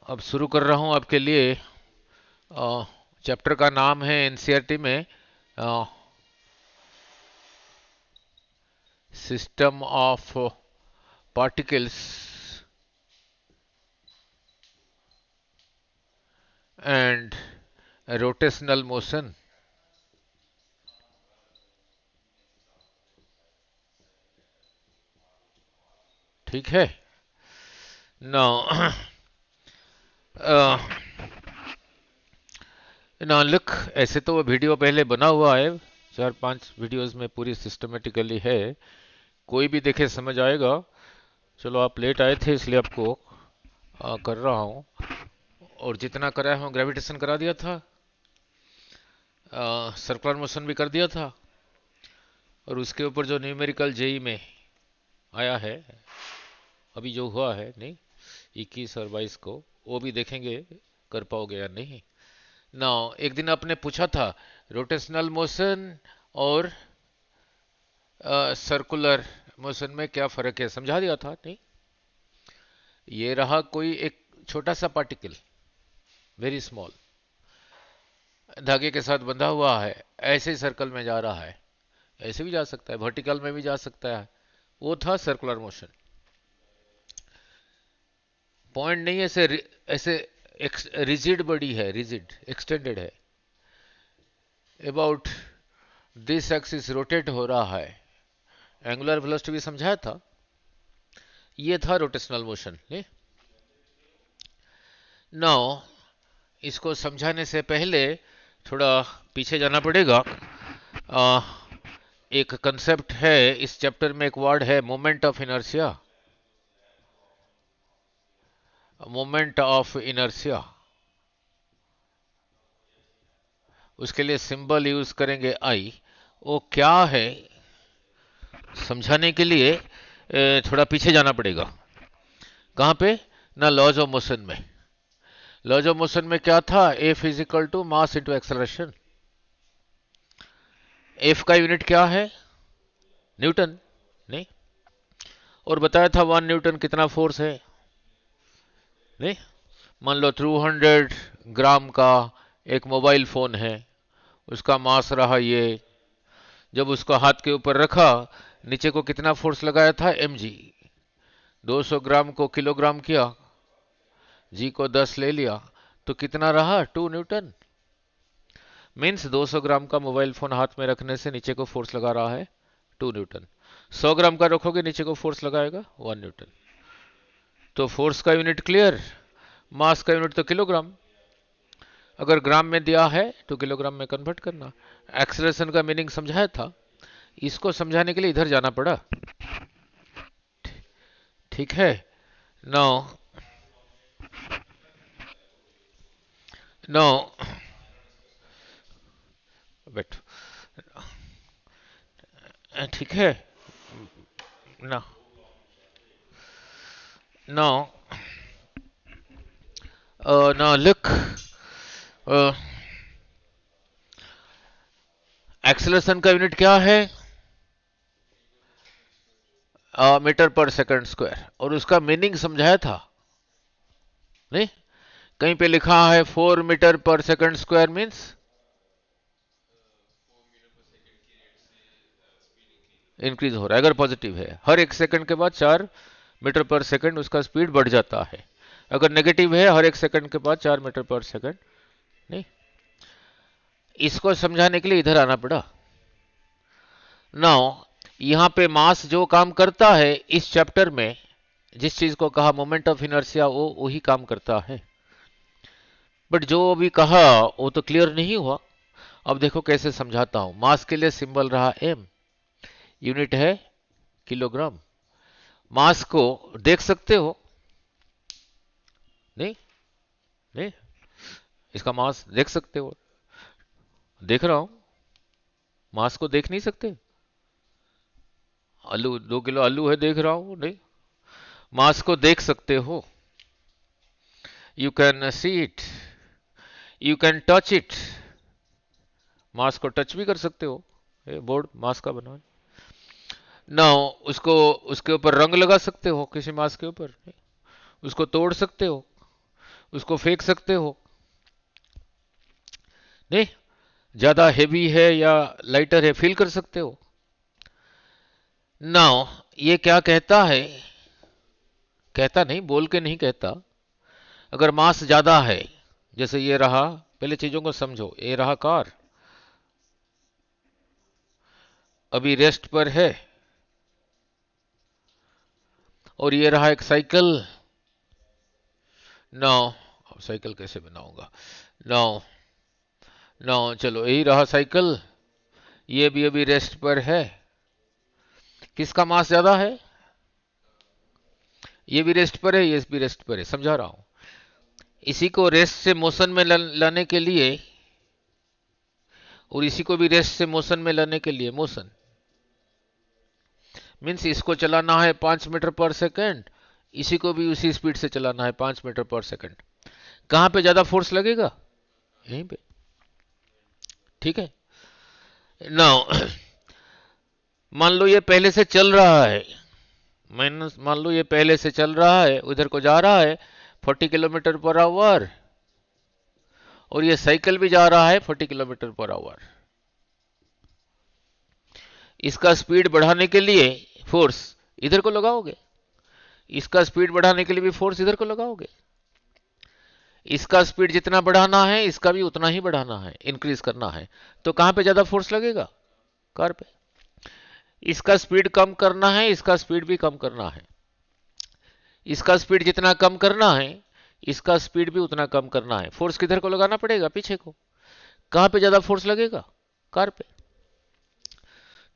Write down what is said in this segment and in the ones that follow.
अब शुरू कर रहा हूं आपके लिए। चैप्टर का नाम है एनसीईआरटी में system of particles and rotational motion. ठीक है। नाउ ना लुक, ऐसे तो वो वीडियो पहले बना हुआ है, 4-5 वीडियोस में पूरी सिस्टमेटिकली है। कोई भी देखे समझ आएगा। चलो, आप लेट आए थे इसलिए आपको कर रहा हूँ। और जितना कराया हूँ, ग्रेविटेशन करा दिया था, सर्कुलर मोशन भी कर दिया था, और उसके ऊपर जो न्यूमेरिकल जेई में आया है, अभी जो हुआ है नहीं 21 और 22 को, वो भी देखेंगे कर पाओगे या नहीं। ना, एक दिन आपने पूछा था रोटेशनल मोशन और सर्कुलर मोशन में क्या फर्क है, समझा दिया था नहीं। ये रहा कोई एक छोटा सा पार्टिकल, वेरी स्मॉल, धागे के साथ बंधा हुआ है, ऐसे ही सर्कल में जा रहा है। ऐसे भी जा सकता है, वर्टिकल में भी जा सकता है। वो था सर्कुलर मोशन। पॉइंट नहीं, ऐसे ऐसे रिजिड बॉडी है, रिजिड एक्सटेंडेड है, अबाउट दिस एक्सिस रोटेट हो रहा है। एंगुलर वेलोसिटी भी समझाया था। ये था रोटेशनल मोशन। नाउ, इसको समझाने से पहले थोड़ा पीछे जाना पड़ेगा। आ, एक कंसेप्ट है इस चैप्टर में, एक वर्ड है moment of inertia. Moment of inertia, उसके लिए सिंबल यूज करेंगे आई। वो क्या है, समझाने के लिए थोड़ा पीछे जाना पड़ेगा। कहां पे? ना, लॉज ऑफ मोशन में। लॉज ऑफ मोशन में क्या था? F is equal to mass into acceleration. F का यूनिट क्या है? न्यूटन। नहीं, और बताया था 1 न्यूटन कितना फोर्स है। नहीं, मान लो 200 ग्राम का एक मोबाइल फोन है, उसका मास रहा ये। जब उसको हाथ के ऊपर रखा, नीचे को कितना फोर्स लगाया था? mg। 200 ग्राम को किलोग्राम किया, जी को 10 ले लिया, तो कितना रहा? 2 न्यूटन। मीन्स 200 ग्राम का मोबाइल फोन हाथ में रखने से नीचे को फोर्स लगा रहा है 2 न्यूटन। 100 ग्राम का रखोगे, नीचे को फोर्स लगाएगा 1 न्यूटन। तो फोर्स का यूनिट क्लियर। मास का यूनिट तो किलोग्राम। अगर ग्राम में दिया है तो किलोग्राम में कन्वर्ट करना। एक्सेलरेशन का मीनिंग समझाया था। इसको समझाने के लिए इधर जाना पड़ा। ठीक है। नो, नो, बैठो। ठीक है ना। नो, नो लुक, एक्सेलरेशन का यूनिट क्या है? मीटर पर सेकंड स्क्वायर। और उसका मीनिंग समझाया था नहीं। कहीं पे लिखा है 4 मीटर पर सेकंड स्क्वायर मीन्स इंक्रीज हो रहा है। अगर पॉजिटिव है, हर 1 सेकंड के बाद 4 मीटर पर सेकंड उसका स्पीड बढ़ जाता है। अगर नेगेटिव है, हर 1 सेकंड के बाद 4 मीटर पर सेकंड नहीं। इसको समझाने के लिए इधर आना पड़ा। नाउ, यहां पे मास जो काम करता है इस चैप्टर में, जिस चीज को कहा मोमेंट ऑफ इनर्शिया, वो वही काम करता है। बट जो अभी कहा वो तो क्लियर नहीं हुआ। अब देखो कैसे समझाता हूं। मास के लिए सिंबल रहा एम, यूनिट है किलोग्राम। मास को देख सकते हो नहीं? नहीं, इसका मास देख सकते हो? देख रहा हूं। मास को देख नहीं सकते? आलू, 2 किलो आलू है, देख रहा हूं नहीं? मास को देख सकते हो। You can see it, you can touch it. Mass को टच भी कर सकते हो। ये बोर्ड मास का बना है ना। उसको, उसके ऊपर रंग लगा सकते हो किसी मास के ऊपर। उसको तोड़ सकते हो। उसको फेंक सकते हो, नहीं? ज्यादा हेवी है या लाइटर है, फील कर सकते हो। नाउ ये क्या कहता है, कहता नहीं, बोल के नहीं कहता, अगर मास ज्यादा है, जैसे ये रहा, पहले चीजों को समझो, ये रहा कार, अभी रेस्ट पर है, और ये रहा एक साइकिल। नौ, अब साइकिल कैसे बनाऊंगा, नौ, नौ, चलो यही रहा साइकिल, ये भी अभी रेस्ट पर है, किसका मास ज्यादा है? ये भी रेस्ट पर है, ये भी रेस्ट पर है, समझा रहा हूं। इसी को रेस्ट से मोशन में लाने के लिए, और इसी को भी रेस्ट से मोशन में लाने के लिए, मोशन मीन्स इसको चलाना है 5 मीटर पर सेकेंड, इसी को भी उसी स्पीड से चलाना है 5 मीटर पर सेकेंड। कहां पे ज्यादा फोर्स लगेगा? यहीं पे, ठीक है। नाउ मान लो ये पहले से चल रहा है, माइनस मान लो ये पहले से चल रहा है, उधर को जा रहा है 40 किलोमीटर पर आवर, और ये साइकिल भी जा रहा है 40 किलोमीटर पर आवर। इसका स्पीड बढ़ाने के लिए फोर्स इधर को लगाओगे, इसका स्पीड बढ़ाने के लिए भी फोर्स इधर को लगाओगे। इसका स्पीड जितना बढ़ाना है, इसका भी उतना ही बढ़ाना है, इंक्रीज करना है। तो कहां पे ज्यादा फोर्स लगेगा? कार पे। इसका स्पीड कम करना है, इसका स्पीड भी कम करना है। इसका स्पीड जितना कम करना है, इसका स्पीड भी उतना कम करना है। फोर्स किधर को लगाना पड़ेगा? पीछे को। कहां पे ज्यादा फोर्स लगेगा? कार पे।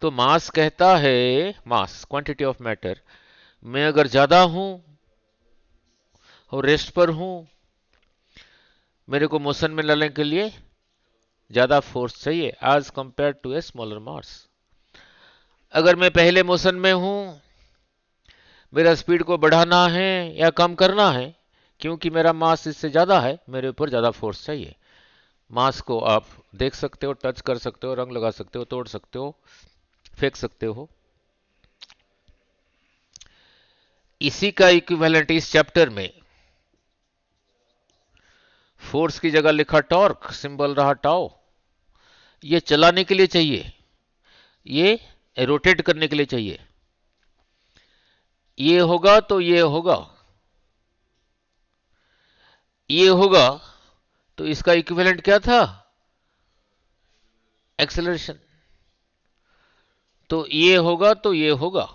तो मास कहता है, मास क्वांटिटी ऑफ मैटर, मैं अगर ज्यादा हूं और रेस्ट पर हूं, मेरे को मोशन में लाने के लिए ज्यादा फोर्स चाहिए as compared to a smaller mass. अगर मैं पहले मोशन में हूं, मेरा स्पीड को बढ़ाना है या कम करना है, क्योंकि मेरा मास इससे ज्यादा है, मेरे ऊपर ज्यादा फोर्स चाहिए। मास को आप देख सकते हो, टच कर सकते हो, रंग लगा सकते हो, तोड़ सकते हो, फेंक सकते हो। इसी का इक्विवेलेंट इस चैप्टर में फोर्स की जगह लिखा टॉर्क, सिंबल रहा टाओ। ये चलाने के लिए चाहिए, ये रोटेट करने के लिए चाहिए। ये होगा तो ये होगा, ये होगा, तो इसका इक्विवेलेंट क्या था? एक्सेलरेशन। तो ये होगा तो ये होगा।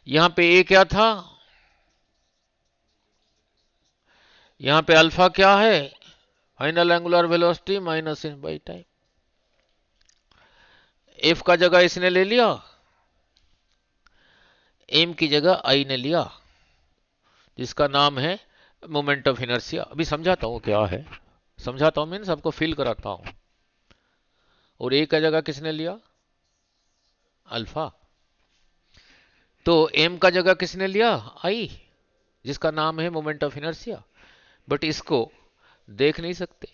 यहां पे ए क्या था? यहां पे अल्फा क्या है? Final angular velocity minus in by time. F का जगह इसने ले लिया, एम की जगह आई ने लिया, जिसका नाम है मोमेंट ऑफ इनर्शिया। अभी समझाता हूं क्या है, समझाता हूं मीन्स आपको फील कराता हूं। और ए का जगह किसने लिया? अल्फा। तो एम का जगह किसने लिया? आई, जिसका नाम है मोमेंट ऑफ इनर्शिया। बट इसको देख नहीं सकते,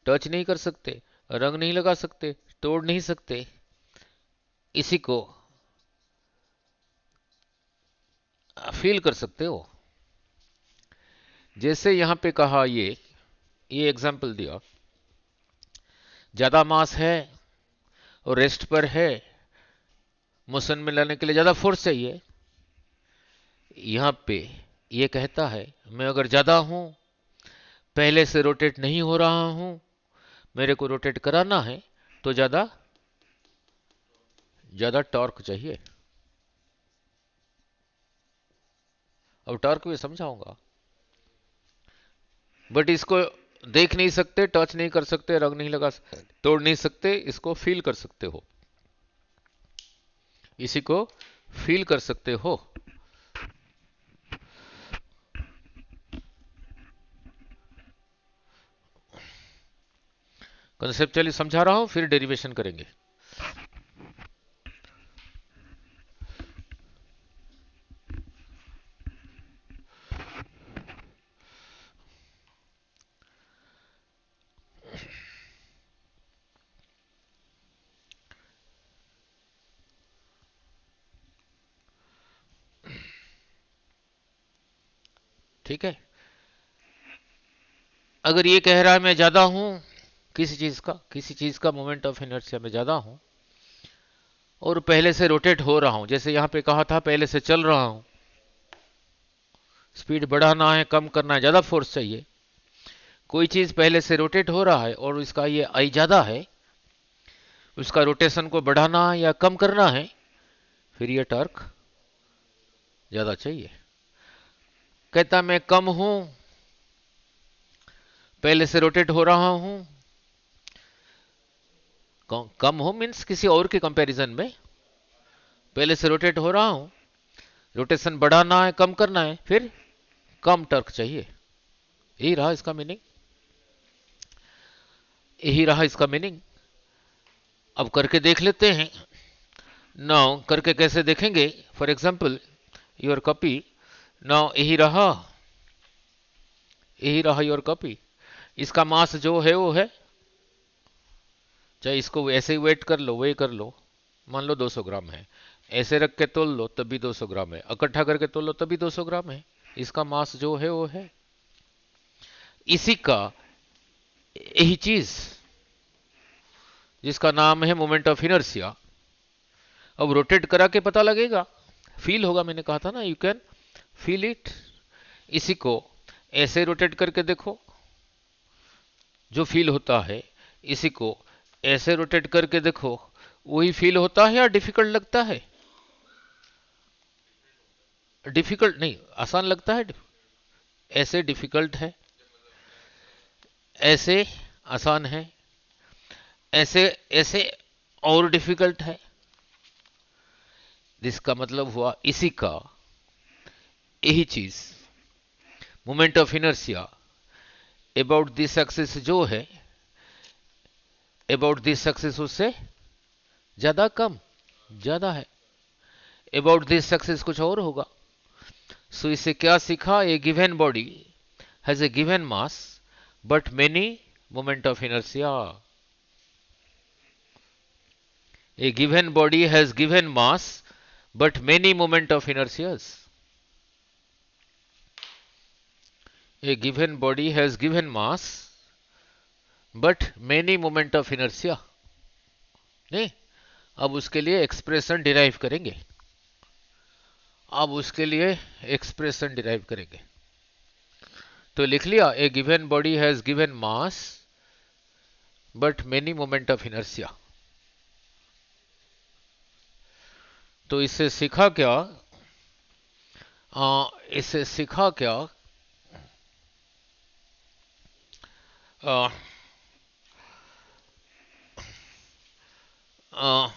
टच नहीं कर सकते, रंग नहीं लगा सकते, तोड़ नहीं सकते। इसी को फील कर सकते हो। जैसे यहां पे कहा, ये एग्जांपल दिया, ज्यादा मास है और रेस्ट पर है, मोशन में लाने के लिए ज्यादा फोर्स चाहिए। यहां पे ये कहता है, मैं अगर ज्यादा हूं, पहले से रोटेट नहीं हो रहा हूं, मेरे को रोटेट कराना है, तो ज्यादा ज्यादा टॉर्क चाहिए। अब टॉर्क भी समझाऊंगा, बट इसको देख नहीं सकते, टच नहीं कर सकते, रंग नहीं लगा सकते, तोड़ नहीं सकते, इसको फील कर सकते हो, इसी को फील कर सकते हो। कंसेप्चुअली समझा रहा हूं, फिर डेरिवेशन करेंगे। ठीक है। अगर ये कह रहा है मैं ज्यादा हूं किसी चीज का मोमेंट ऑफ इनर्शिया में ज्यादा हूं और पहले से रोटेट हो रहा हूं, जैसे यहां पे कहा था पहले से चल रहा हूं, स्पीड बढ़ाना है कम करना है, ज्यादा फोर्स चाहिए, कोई चीज पहले से रोटेट हो रहा है और इसका ये आई ज्यादा है, उसका रोटेशन को बढ़ाना या कम करना है, फिर ये टॉर्क ज्यादा चाहिए। कहता मैं कम हूं, पहले से रोटेट हो रहा हूं, कम हो मीन्स किसी और के कंपैरिजन में पहले से रोटेट हो रहा हूं, रोटेशन बढ़ाना है कम करना है, फिर कम टॉर्क चाहिए। यही रहा इसका मीनिंग, यही रहा इसका मीनिंग। अब करके देख लेते हैं। नाउ करके कैसे देखेंगे? For example your copy, now यही रहा योर कॉपी। इसका मास जो है वो है, चाहे इसको ऐसे ही वेट कर लो वे कर लो, मान लो 200 ग्राम है, ऐसे रख के तोल लो तब भी 200 ग्राम है, इकट्ठा करके तोल लो तब भी 200 ग्राम है। इसका मास जो है वो है। इसी का यही चीज जिसका नाम है मोमेंट ऑफ इनर्शिया, अब रोटेट करा के पता लगेगा, फील होगा, मैंने कहा था ना यू कैन फील इट। इसी को ऐसे रोटेट करके देखो, जो फील होता है, इसी को ऐसे रोटेट करके देखो, वही फील होता है या डिफिकल्ट लगता है? डिफिकल्ट नहीं, आसान लगता है। ऐसे डिफिकल्ट है, ऐसे आसान है, ऐसे ऐसे और डिफिकल्ट है। जिसका मतलब हुआ इसी का यही चीज moment of inertia about this axis जो है, अबाउट दिस एक्सिस उससे ज्यादा कम ज्यादा है, अबाउट दिस एक्सिस कुछ और होगा। सो इससे क्या सीखा? A given body has a given mass but many moment of inertia. A given body has given mass but many moment of inertias. A given body has given mass but many moment of inertia. नहीं, अब उसके लिए expression derive करेंगे, अब उसके लिए expression derive करेंगे। तो लिख लिया a given body has given mass but many moment of inertia. तो इससे सीखा क्या? इससे सीखा क्या? आ, आ,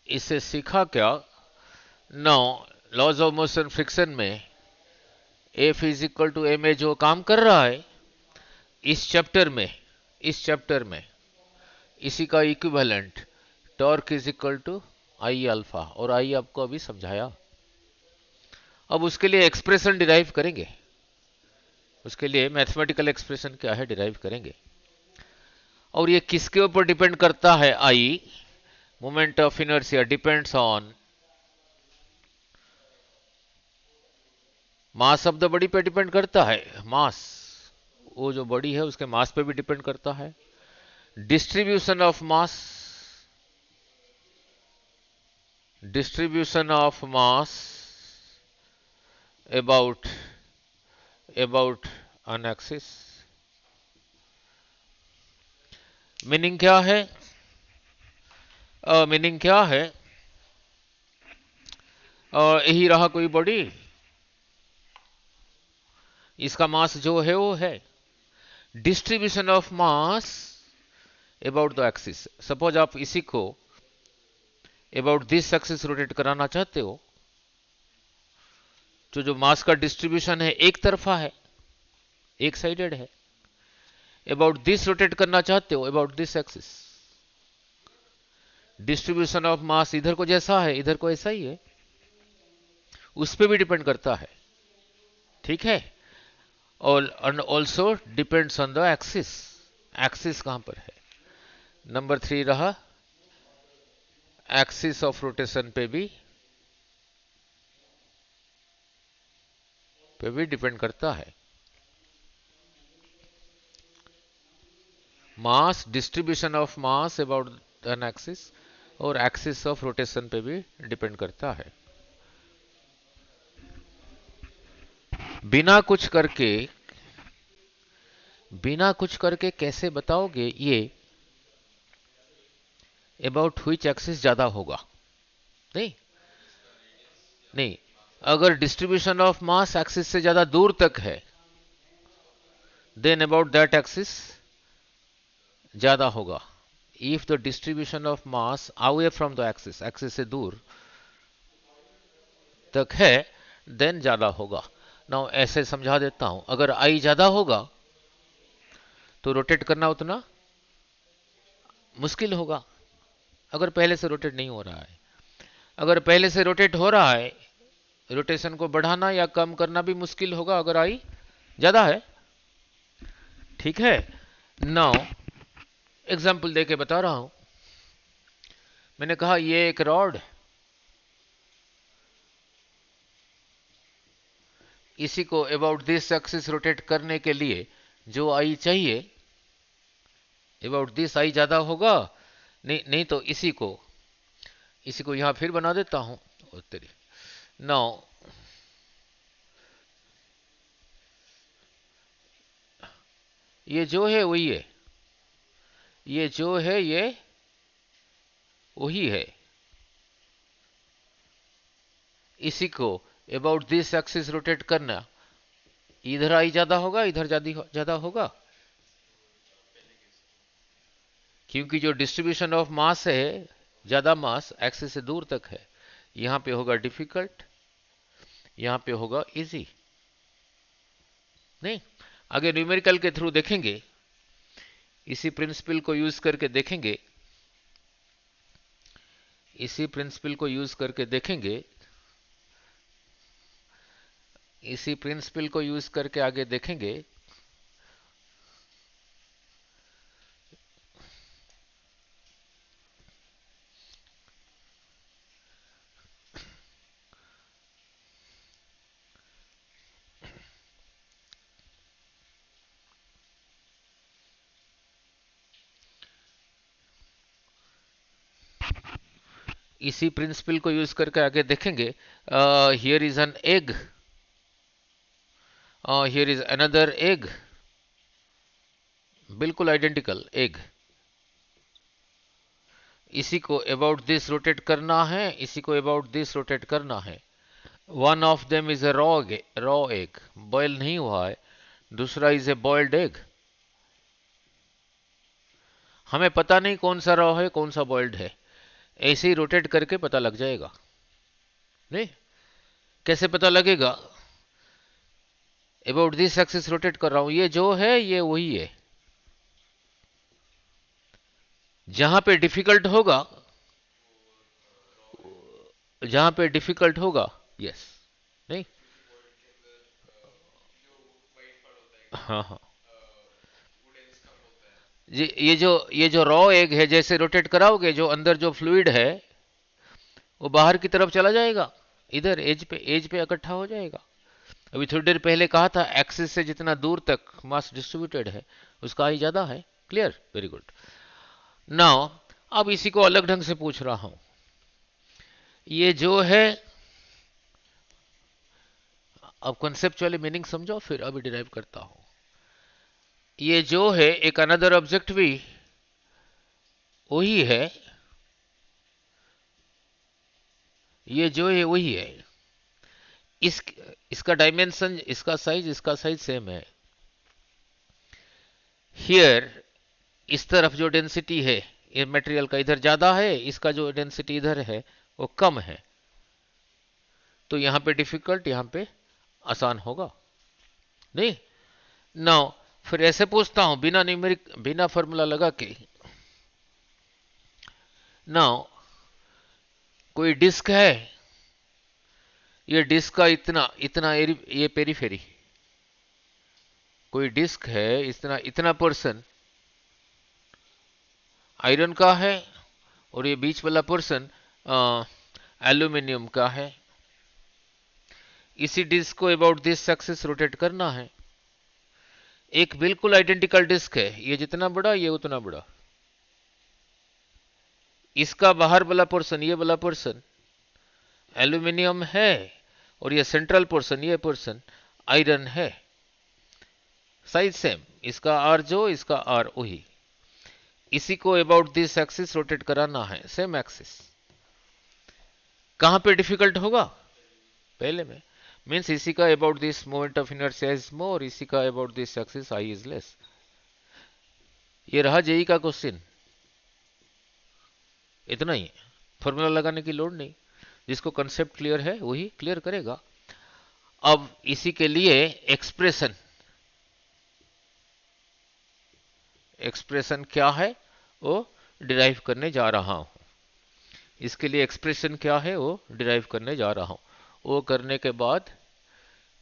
इससे सीखा क्या? No, laws of motion friction में F is equal to M A जो काम कर रहा है इस चैप्टर में इसी का equivalent torque is equal to I alpha, और आई आपको अभी समझाया। अब उसके लिए एक्सप्रेशन डिराइव करेंगे, उसके लिए मैथमेटिकल एक्सप्रेशन क्या है डिराइव करेंगे। और ये किसके ऊपर डिपेंड करता है? I moment of inertia depends on mass of the body पे डिपेंड करता है। मास, वो जो बॉडी है उसके मास पे भी डिपेंड करता है। Distribution of mass, distribution of mass about an axis। Meaning क्या है? मीनिंग क्या है? यही रहा कोई बॉडी, इसका मास जो है वो है distribution of mass about the axis. Suppose आप इसी को अबाउट दिस एक्सिस रोटेट कराना चाहते हो, तो जो मास का डिस्ट्रीब्यूशन है एक तरफा है, एक साइडेड है। अबाउट दिस रोटेट करना चाहते हो about this axis, distribution of मास इधर को जैसा है इधर को ऐसा ही है, उस पर भी डिपेंड करता है। ठीक है, और also depends on the axis, axis कहां पर है। नंबर 3 रहा एक्सिस ऑफ रोटेशन पे भी डिपेंड करता है। Mass, distribution of mass about an axis, और एक्सिस ऑफ रोटेशन पे भी डिपेंड करता है। बिना कुछ करके, बिना कुछ करके कैसे बताओगे ये अबाउट व्हिच एक्सिस ज्यादा होगा? नहीं, नहीं, अगर डिस्ट्रीब्यूशन ऑफ मास एक्सिस से ज्यादा दूर तक है, देन अबाउट दैट एक्सिस ज्यादा होगा। If the distribution of mass away from the axis, axis से दूर तक है, देन ज्यादा होगा। नाउ ऐसे समझा देता हूं, अगर आई ज्यादा होगा तो रोटेट करना उतना मुश्किल होगा, अगर पहले से रोटेट नहीं हो रहा है। अगर पहले से रोटेट हो रहा है, रोटेशन को बढ़ाना या कम करना भी मुश्किल होगा अगर आई ज्यादा है। ठीक है, नाउ एग्जाम्पल देके बता रहा हूं। मैंने कहा ये एक रॉड, इसी को अबाउट दिस एक्सिस रोटेट करने के लिए जो आई चाहिए, अबाउट दिस आई ज्यादा होगा। नहीं, नहीं तो इसी को यहां फिर बना देता हूं। तेरी नाउ ये जो है वही है, ये जो है ये वही है। इसी को अबाउट दिस एक्सिस रोटेट करना, इधर आई ज्यादा होगा, इधर ज्यादा होगा, क्योंकि जो डिस्ट्रीब्यूशन ऑफ मास है, ज्यादा मास एक्सिस से दूर तक है। यहां पे होगा डिफिकल्ट, यहां पे होगा इजी। नहीं, आगे न्यूमेरिकल के थ्रू देखेंगे, इसी प्रिंसिपल को यूज करके देखेंगे, इसी प्रिंसिपल को यूज करके देखेंगे, इसी प्रिंसिपल को यूज करके आगे देखेंगे। इसी प्रिंसिपल को यूज करके आगे देखेंगे। Here is an egg, here is another egg, बिल्कुल आइडेंटिकल एग। इसी को अबाउट दिस रोटेट करना है, इसी को अबाउट दिस रोटेट करना है। One of them is a raw egg, boil नहीं हुआ है। दूसरा इज ए बॉइल्ड एग। हमें पता नहीं कौन सा रॉ है कौन सा बॉइल्ड है, ऐसे ही रोटेट करके पता लग जाएगा। नहीं, कैसे पता लगेगा? अबाउट दिस एक्सिस रोटेट कर रहा हूं, ये जो है ये वही है। जहां पे डिफिकल्ट होगा, जहां पे डिफिकल्ट होगा, यस। नहीं, हाँ हाँ, ये जो रॉ एग है, जैसे रोटेट कराओगे, जो अंदर जो फ्लूइड है वो बाहर की तरफ चला जाएगा, इधर एज पे इकट्ठा हो जाएगा। अभी थोड़ी देर पहले कहा था एक्सिस से जितना दूर तक मास डिस्ट्रीब्यूटेड है उसका ही ज्यादा है। Clear, very good. नाउ अब इसी को अलग ढंग से पूछ रहा हूं। ये जो है, अब कॉन्सेप्चुअली मीनिंग समझो, फिर अभी डिराइव करता हूं। ये जो है एक अनदर ऑब्जेक्ट भी वही है, ये जो है वही है। इस इसका डायमेंशन, इसका साइज सेम है। हियर इस तरफ जो डेंसिटी है ये मटेरियल का इधर ज्यादा है, इसका जो डेंसिटी इधर है वो कम है, तो यहां पे डिफिकल्ट, यहां पे आसान होगा। नहीं, नाउ फिर ऐसे पूछता हूं बिना न्यूमेरिक, बिना फॉर्मूला लगा के। नाउ कोई डिस्क है, ये डिस्क का इतना इतना ये पेरीफेरी, कोई डिस्क है, इतना इतना पोर्शन आयरन का है, और ये बीच वाला पोर्शन एल्यूमिनियम का है। इसी डिस्क को अबाउट दिस एक्सिस रोटेट करना है। एक बिल्कुल आइडेंटिकल डिस्क है, ये जितना बड़ा ये उतना बड़ा, इसका बाहर वाला पोर्शन, ये वाला पोर्शन एल्यूमिनियम है, और ये सेंट्रल पोर्शन, ये पोर्शन आयरन है। साइज सेम, इसका आर जो, इसका आर वही। इसी को अबाउट दिस एक्सिस रोटेट कराना है, सेम एक्सिस। कहां पे डिफिकल्ट होगा? पहले में। मीन्स इसी का about this moment of inertia is more, इसी का about this axis I is less. ये रहा जेई का क्वेश्चन, इतना ही, फॉर्मूला लगाने की लोड नहीं। जिसको कंसेप्ट क्लियर है वही क्लियर करेगा। अब इसी के लिए एक्सप्रेशन, एक्सप्रेशन क्या है वो डिराइव करने जा रहा हूं। इसके लिए एक्सप्रेशन क्या है वो डिराइव करने जा रहा हूं। वो करने के बाद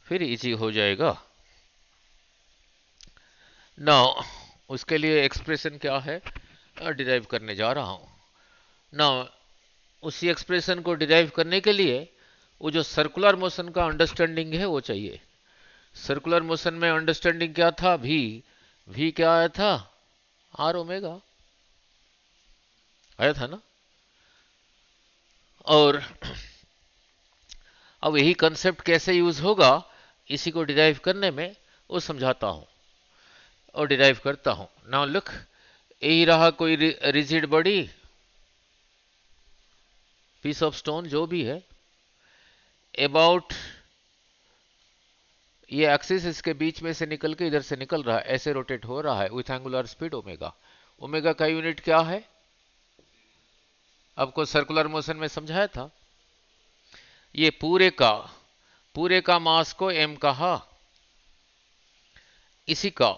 फिर इजी हो जाएगा। नाउ उसके लिए एक्सप्रेशन क्या है डिराइव करने जा रहा हूं। नाउ उसी एक्सप्रेशन को डिराइव करने के लिए वो जो सर्कुलर मोशन का अंडरस्टैंडिंग है वो चाहिए। सर्कुलर मोशन में अंडरस्टैंडिंग क्या था? वी क्या आया था? आर ओमेगा आया था ना। और अब यही कंसेप्ट कैसे यूज होगा इसी को डिराइव करने में, वो समझाता हूं और डिराइव करता हूं। नाउ लुक, यही रहा कोई rigid body, piece of stone जो भी है, अबाउट ये एक्सिस इसके बीच में से निकल के इधर से निकल रहा है, ऐसे रोटेट हो रहा है with angular speed omega. Omega का यूनिट क्या है? आपको सर्कुलर मोशन में समझाया था। ये पूरे का मास को m कहा, इसी का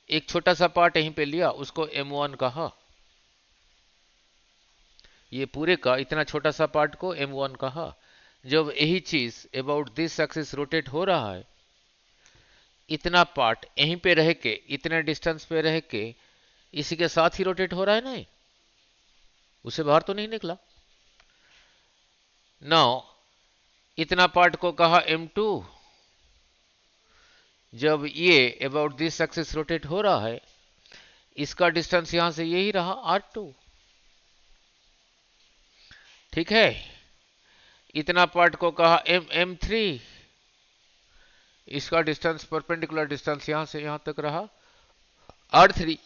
एक छोटा सा पार्ट यहीं पे लिया, उसको m1 कहा। ये पूरे का इतना छोटा सा पार्ट को m1 कहा। जब यही चीज अबाउट दिस एक्सिस रोटेट हो रहा है, इतना पार्ट यहीं पे रह के, इतने डिस्टेंस पे रह के इसी के साथ ही रोटेट हो रहा है ना, उसे बाहर तो नहीं निकला। नाउ इतना पार्ट को कहा m2। जब ये अबाउट दिस एक्सिस रोटेट हो रहा है, इसका डिस्टेंस यहां से यही रहा r2। ठीक है, इतना पार्ट को कहा m3। इसका डिस्टेंस, परपेंडिकुलर डिस्टेंस यहां से यहां तक रहा r3।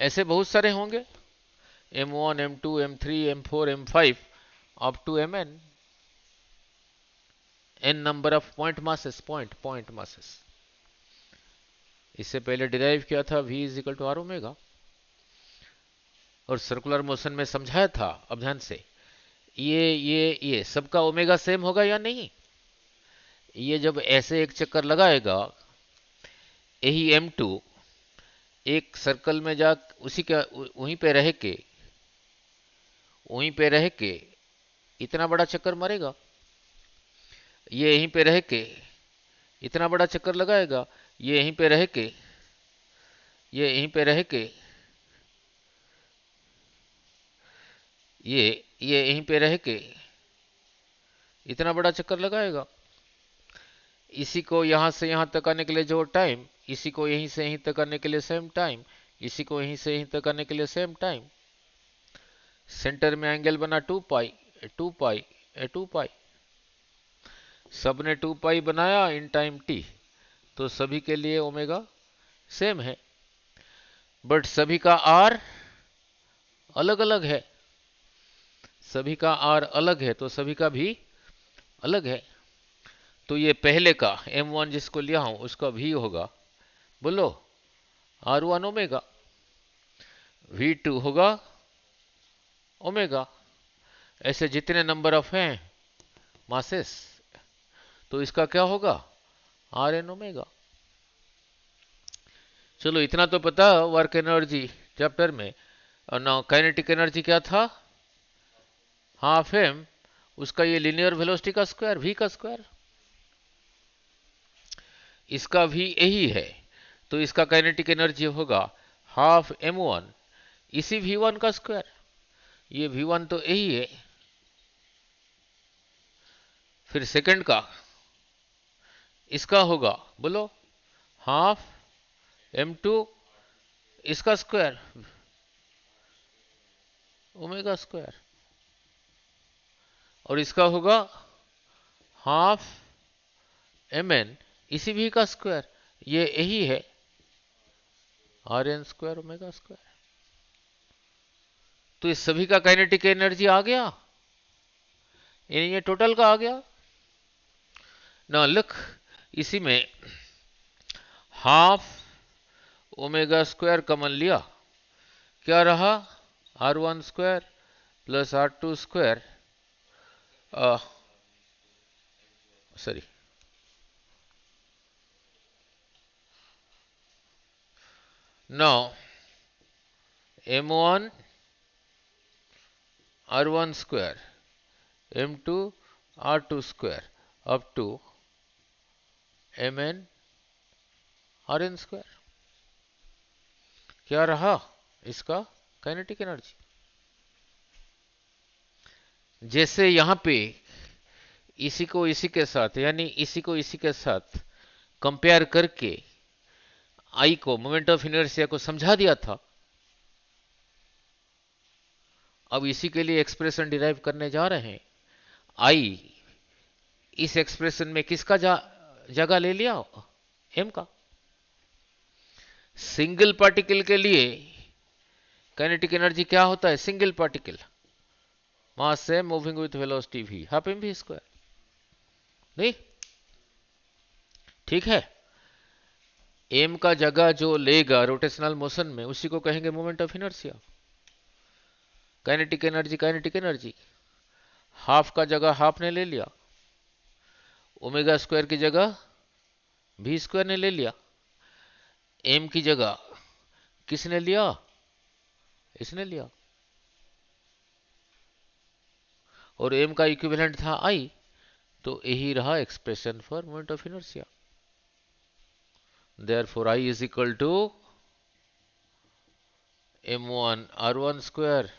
ऐसे बहुत सारे होंगे, m1 m2 m3 m4 m5 up to mn, n number of point masses, point masses. इससे पहले डिराइव किया था v is equal to R omega, और सर्कुलर मोशन में समझाया था। अब ध्यान से, ये सबका ओमेगा सेम होगा या नहीं? ये जब ऐसे एक चक्कर लगाएगा, यही m2 एक सर्कल में जा उसी का वहीं पे रह के इतना बड़ा चक्कर मारेगा। ये यहीं पे रह के इतना बड़ा चक्कर लगाएगा, ये यहीं पे रह के ये यहीं पे रह के ये यहीं पे रह के इतना बड़ा चक्कर लगाएगा। इसी को यहां से यहां तक आने के लिए जो टाइम, इसी को यहीं से यहीं तक आने के लिए सेम टाइम, इसी को यहीं से यहीं तक आने के लिए सेम टाइम। सेंटर में एंगल बना 2 पाई 2 पाई 2 पाई, सबने 2 पाई बनाया इन टाइम t, तो सभी के लिए ओमेगा सेम है, बट सभी का r अलग अलग है। सभी का r अलग है तो सभी का भी अलग है। तो ये पहले का m1 जिसको लिया हूं उसका v होगा, बोलो r1 ओमेगा, v2 होगा ओमेगा। ऐसे जितने नंबर ऑफ हैं मासेस, तो इसका क्या होगा? R N omega. चलो इतना तो पता वर्क एनर्जी चैप्टर में। और ना काइनेटिक एनर्जी क्या था? हाफ एम, उसका ये लिनियर वेलोसिटी का स्क्वायर, v का स्क्वायर। इसका भी यही है, तो इसका काइनेटिक एनर्जी होगा हाफ m1 इसी v1 का स्क्वायर। ये v1 तो यही है। फिर सेकंड का इसका होगा, बोलो हाफ m2 इसका स्क्वायर ओमेगा स्क्वायर, और इसका होगा हाफ mn इसी भी का स्क्वायर, ये यही है rn स्क्वायर ओमेगा स्क्वायर। तो इस सभी का काइनेटिक एनर्जी आ गया, ये टोटल का आ गया ना। लुक, इसी में हाफ ओमेगा स्क्वायर कॉमन लिया, क्या रहा r1 square plus r2 square, sorry now m1 r1 square m2 r2 square up to mn rn square, क्या रहा इसका काइनेटिक एनर्जी। जैसे यहां पे इसी को इसी के साथ, यानी इसी को इसी के साथ कंपेयर करके आई को, मोमेंट ऑफ इनर्शिया को समझा दिया था, अब इसी के लिए एक्सप्रेशन डिराइव करने जा रहे हैं। आई इस एक्सप्रेशन में किसका जगह ले लिया, एम का। सिंगल पार्टिकल के लिए काइनेटिक एनर्जी क्या होता है, सिंगल पार्टिकल मास से moving with velocity v half M V square, नहीं ठीक है। एम का जगह जो लेगा रोटेशनल मोशन में, उसी को कहेंगे moment of inertia. Kinetic energy half का जगह हाफ ने ले लिया, ओमेगा स्क्वायर की जगह v स्क्वायर ने ले लिया, एम की जगह किसने लिया, इसने लिया, और एम का इक्विवेलेंट था आई, तो यही रहा expression for moment of inertia. Therefore I is equal to m1 r1 square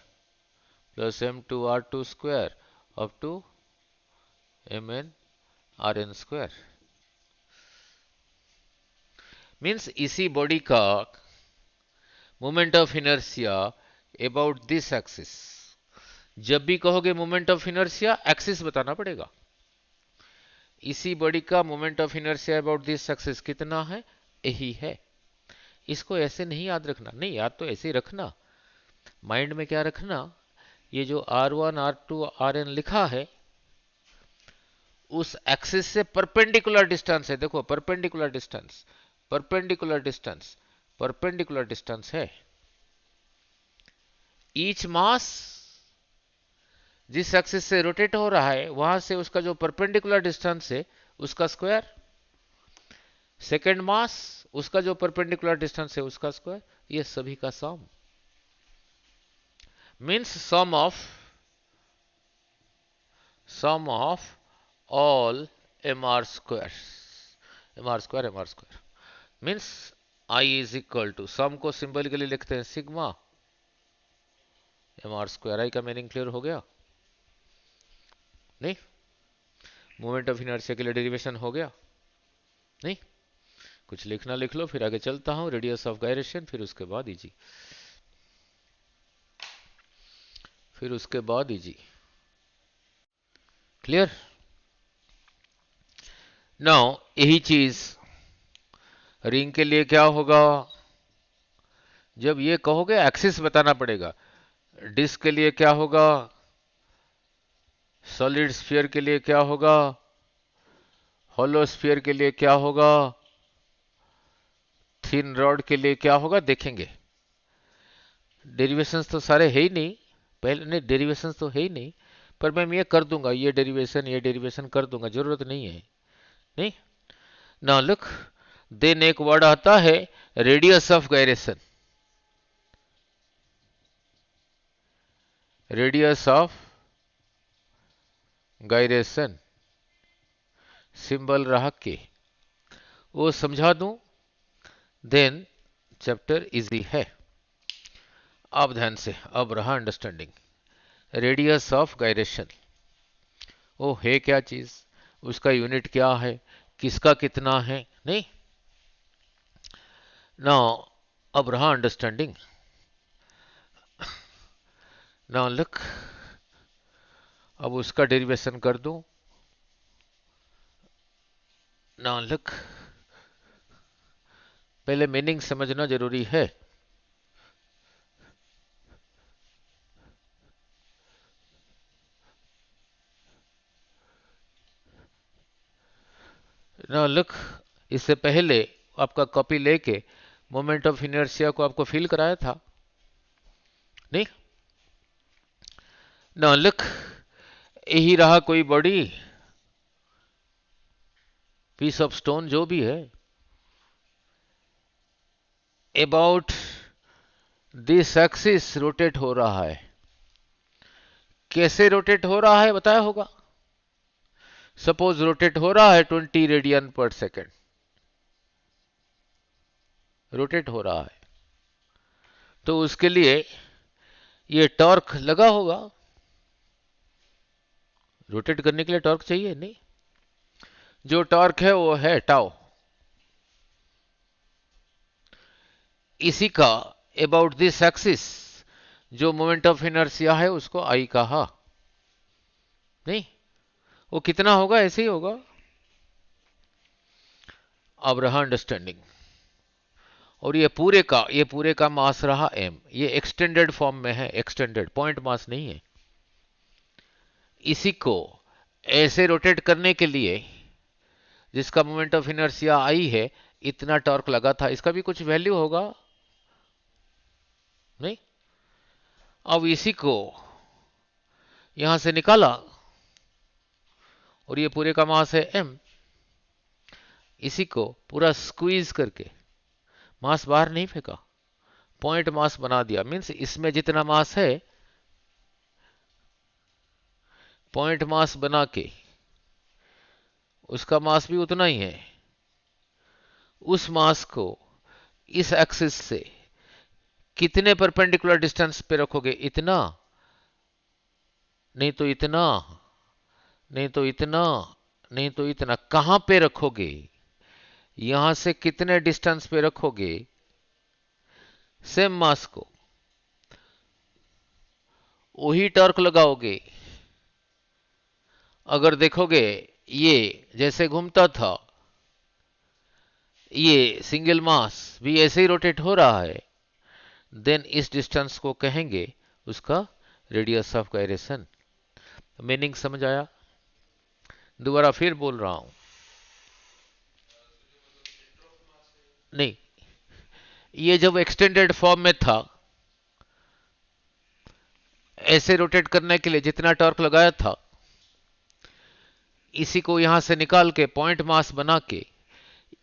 plus m2 r2 square up to mn rn square. Means इसी बॉडी का moment of inertia about this axis. जब भी कहोगे moment of inertia, axis बताना पड़ेगा। इसी body का moment of inertia about this axis कितना है, यही है। इसको ऐसे नहीं याद रखना, नहीं याद तो ऐसे ही रखना, माइंड में क्या रखना, ये जो r1 r2 rn लिखा है उस एक्सिस से परपेंडिकुलर डिस्टेंस है। देखो perpendicular distance, perpendicular distance, perpendicular distance है। ईच मास जिस एक्सिस से रोटेट हो रहा है वहां से उसका जो परपेंडिकुलर डिस्टेंस है उसका स्क्वायर, सेकेंड मास उसका जो परपेंडिकुलर डिस्टेंस है उसका स्क्वायर, ये सभी का sum means sum of all mr square, mr square means I is equal to, sum को सिंबल के लिए लिखते हैं सिग्मा mr स्क्वायर। आई का मीनिंग क्लियर हो गया, नहीं मोमेंट ऑफ इनर्शिया के लिए डेरिवेशन हो गया, नहीं कुछ लिखना लिख लो, फिर आगे चलता हूं। रेडियस ऑफ गायरेशन, फिर उसके बाद इजी, फिर उसके बाद इजी, क्लियर। नाउ यही चीज रिंग के लिए क्या होगा, जब ये कहोगे एक्सिस बताना पड़ेगा। डिस्क के लिए क्या होगा, सॉलिड स्फीयर के लिए क्या होगा, हॉलो स्फीयर के लिए क्या होगा, थिन रॉड के लिए क्या होगा, देखेंगे। डेरिवेशंस तो सारे है ही नहीं, पहले नहीं डेरिवेशंस तो है ही नहीं, पर मैं ये कर दूंगा, ये डेरिवेशन कर दूंगा, जरूरत नहीं है, नहीं ना। लुक, देन एक वर्ड आता है radius of gyration, radius of gyration symbol रहा के, वो समझा दूं, देन चैप्टर इजी है। अब ध्यान से, अब रहा अंडरस्टैंडिंग। रेडियस ऑफ गायरेशन वो है क्या चीज, उसका यूनिट क्या है, किसका कितना है, नहीं नाउ अब रहा अंडरस्टैंडिंग। नाउ लुक, अब उसका डेरिवेशन कर दूं। नाउ लुक, पहले मीनिंग समझना जरूरी है। नाउ लुक, इससे पहले आपका कॉपी लेके मोमेंट ऑफ इनर्शिया को आपको फील कराया था नहीं? नाउ लुक, यही रहा कोई बॉडी, पीस ऑफ स्टोन जो भी है, अबाउट दिस एक्सिस रोटेट हो रहा है। कैसे रोटेट हो रहा है बताया होगा। सपोज रोटेट हो रहा है 20 रेडियन पर सेकेंड, रोटेट हो रहा है, तो उसके लिए ये टॉर्क लगा होगा। रोटेट करने के लिए टॉर्क चाहिए नहीं? जो टॉर्क है वो है टाउ। इसी का अबाउट दिस एक्सिस जो मोमेंट ऑफ इनर्शिया है उसको आई कहा नहीं? वो कितना होगा? ऐसे ही होगा। अब रहा अंडरस्टैंडिंग। और ये पूरे का मास रहा m। ये एक्सटेंडेड फॉर्म में है, एक्सटेंडेड पॉइंट मास नहीं है। इसी को ऐसे रोटेट करने के लिए जिसका मोमेंट ऑफ इनर्शिया आई है, इतना टॉर्क लगा था, इसका भी कुछ वैल्यू होगा नहीं? अब इसी को यहां से निकाला और ये पूरे का मास है m। इसी को पूरा स्क्वीज करके मास बाहर नहीं फेंका, पॉइंट मास बना दिया। मींस इसमें जितना मास है, पॉइंट मास बना के उसका मास भी उतना ही है। उस मास को इस एक्सिस से कितने परपेंडिकुलर डिस्टेंस पे रखोगे? इतना, नहीं तो इतना, नहीं तो इतना, नहीं तो इतना। कहां पे रखोगे? यहां से कितने डिस्टेंस पे रखोगे सेम मास को? वही टॉर्क लगाओगे। अगर देखोगे ये जैसे घूमता था, ये सिंगल मास भी ऐसे ही रोटेट हो रहा है, देन इस डिस्टेंस को कहेंगे उसका रेडियस ऑफ गायरेशन। मीनिंग समझ आया? दोबारा फिर बोल रहा हूं। नहीं, ये जब एक्सटेंडेड फॉर्म में था, ऐसे रोटेट करने के लिए जितना टॉर्क लगाया था, इसी को यहां से निकाल के पॉइंट मास बना के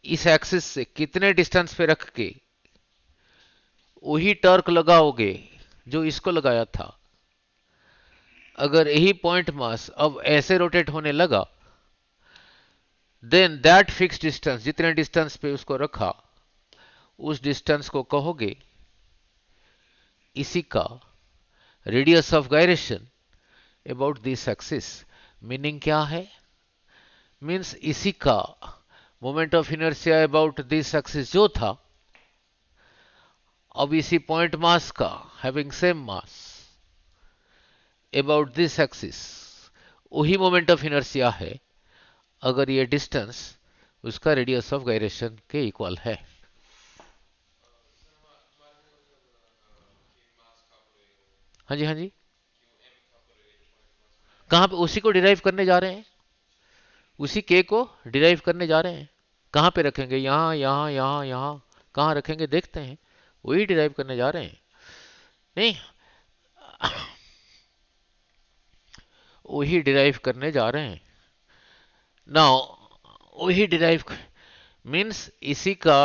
इस एक्सिस से कितने डिस्टेंस पे रख के वही टॉर्क लगाओगे जो इसको लगाया था। अगर यही पॉइंट मास अब ऐसे रोटेट होने लगा, देन दैट फिक्स डिस्टेंस, जितने डिस्टेंस पे उसको रखा, उस डिस्टेंस को कहोगे इसी का radius of gyration about this axis. Meaning क्या है? मीन्स इसी का moment of inertia about this axis जो था, अब इसी पॉइंट मास का having same mass about this axis वही मोमेंट ऑफ इनर्शिया है, अगर ये डिस्टेंस उसका रेडियस ऑफ गायरेशन के इक्वल है। हाँ जी, हाँ जी। कहां पे उसी को डिराइव करने जा रहे हैं? उसी के को डिराइव करने जा रहे हैं। कहां पे रखेंगे? यहां, यहां, यहां, यहां। कहां रखेंगे देखते हैं। वही डिराइव करने जा रहे हैं नहीं? वही डिराइव करने जा रहे हैं। नाउ वही डिराइव मीन्स इसी का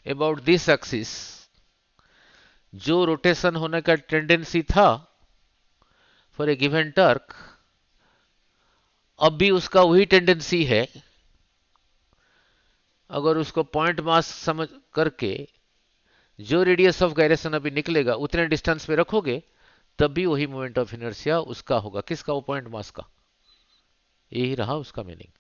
अबाउट दिस एक्सिस जो रोटेशन होने का टेंडेंसी था फॉर ए गिवन टर्क, अब भी उसका वही टेंडेंसी है। अगर उसको पॉइंट मास समझ करके जो रेडियस ऑफ गायरेशन अभी निकलेगा उतने डिस्टेंस पे रखोगे, तब भी वही मोमेंट ऑफ इनर्शिया उसका होगा। किसका? वो पॉइंट मास का। यही रहा उसका मीनिंग।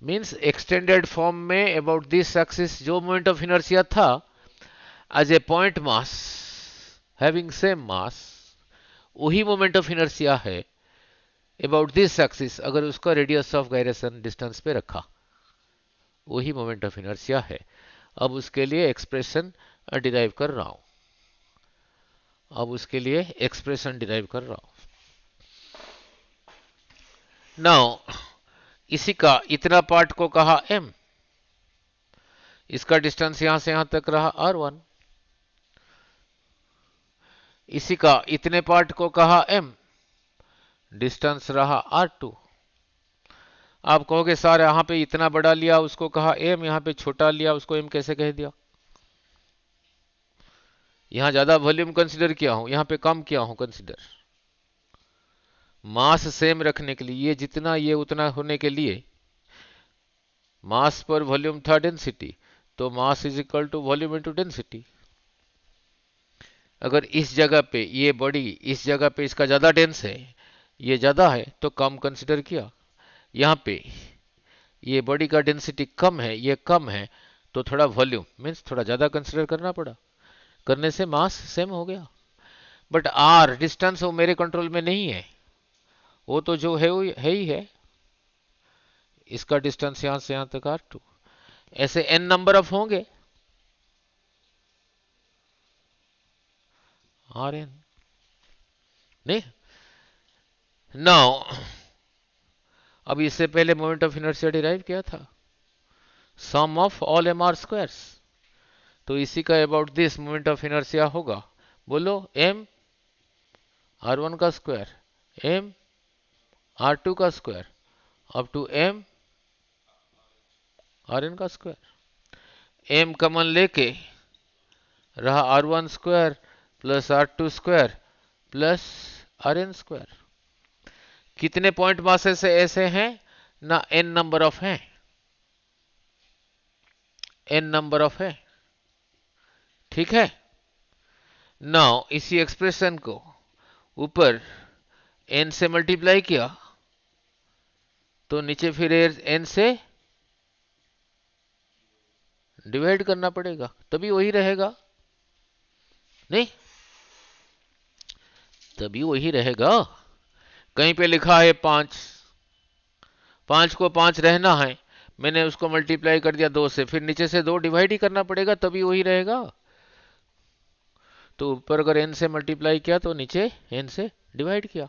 मीन्स एक्सटेंडेड फॉर्म में अबाउट दिस एक्सिस जो मोमेंट ऑफ इनर्शिया था as a point mass having same mass, वही मोमेंट ऑफ इनर्शिया है अबाउट दिस एक्सिस अगर उसका रेडियस ऑफ गायरेशन डिस्टेंस पे रखा, वही मोमेंट ऑफ इनर्शिया है। अब उसके लिए एक्सप्रेशन डिराइव कर रहा हूं, अब उसके लिए एक्सप्रेशन डिराइव कर रहा हूं। नाउ इसी का इतना पार्ट को कहा m, इसका डिस्टेंस यहां से यहां तक रहा r1, इसी का इतने पार्ट को कहा m, डिस्टेंस रहा r2। आप कहोगे सर यहां पे इतना बड़ा लिया उसको कहा m, यहां पे छोटा लिया उसको m कैसे कह दिया? यहां ज्यादा वॉल्यूम कंसीडर किया हूं, यहां पे कम किया हूं कंसीडर। मास सेम रखने के लिए, ये जितना ये उतना होने के लिए, मास पर वॉल्यूम था डेंसिटी, तो mass is equal to volume into density. अगर इस जगह पे ये बॉडी, इस जगह पे इसका ज्यादा डेंस है, ये ज्यादा है तो कम कंसीडर किया। यहां पे ये बॉडी का डेंसिटी कम है, ये कम है, तो थोड़ा वॉल्यूम मीन्स थोड़ा ज्यादा कंसीडर करना पड़ा, करने से मास सेम हो गया। बट आर डिस्टेंस वो मेरे कंट्रोल में नहीं है, वो तो जो है वो है ही है। इसका डिस्टेंस यहां से यहां तक r2, ऐसे n नंबर ऑफ होंगे rn, नहीं। नाउ अब इससे पहले मोमेंट ऑफ इनर्शिया डिराइव किया था, sum of all M R squares, तो इसी का about this moment of inertia होगा, बोलो m r1 का स्क्वायर, m r2 का square, up to m rn का स्क्वायर। m कॉमन लेके रहा r1 square plus r2 square plus rn square. कितने पॉइंट मासेस ऐसे हैं ना, n नंबर ऑफ हैं, n नंबर ऑफ है, ठीक है। नाउ इसी एक्सप्रेशन को ऊपर n से मल्टीप्लाई किया तो नीचे फिर n से डिवाइड करना पड़ेगा, तभी वही रहेगा, नहीं तभी वही रहेगा। कहीं पे लिखा है 5, 5 को 5 रहना है, मैंने उसको मल्टीप्लाई कर दिया 2 से, फिर नीचे से 2 डिवाइड ही करना पड़ेगा, तभी वही रहेगा। तो ऊपर अगर n से मल्टीप्लाई किया तो नीचे n से डिवाइड किया।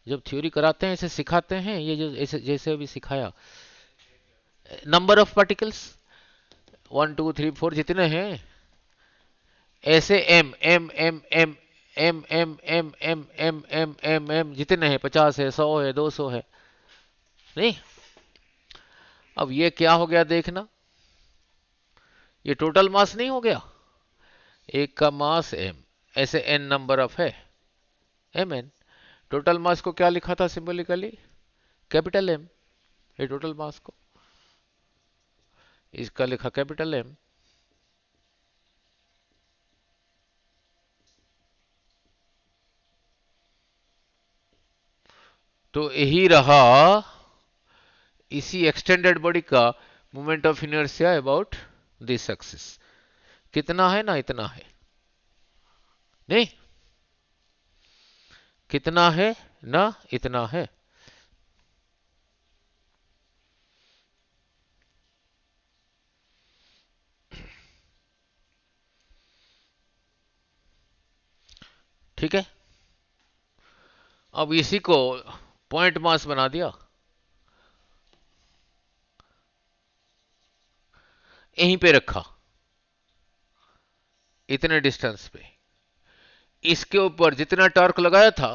जब थ्योरी कराते हैं ऐसे सिखाते हैं, ये जो ऐसे जैसे अभी सिखाया, नंबर ऑफ पार्टिकल्स 1 2 3 4 जितने हैं, ऐसे m m m m m m m m m m m m जितने हैं, 50 है, 100 है, 200 है, नहीं। अब ये क्या हो गया देखना, ये टोटल मास नहीं हो गया, एक का मास m, ऐसे n नंबर ऑफ है mn। टोटल मास को क्या लिखा था सिंबॉलिकली, कैपिटल M, ये टोटल मास को इसका लिखा कैपिटल M। तो यही रहा इसी एक्सटेंडेड बॉडी का moment of inertia about this axis. कितना है ना, इतना है, नहीं कितना है ना, इतना है। ठीक है, अब इसी को पॉइंट मास बना दिया, यहीं पे रखा, इतने डिस्टेंस पे, इसके ऊपर जितना टॉर्क लगाया था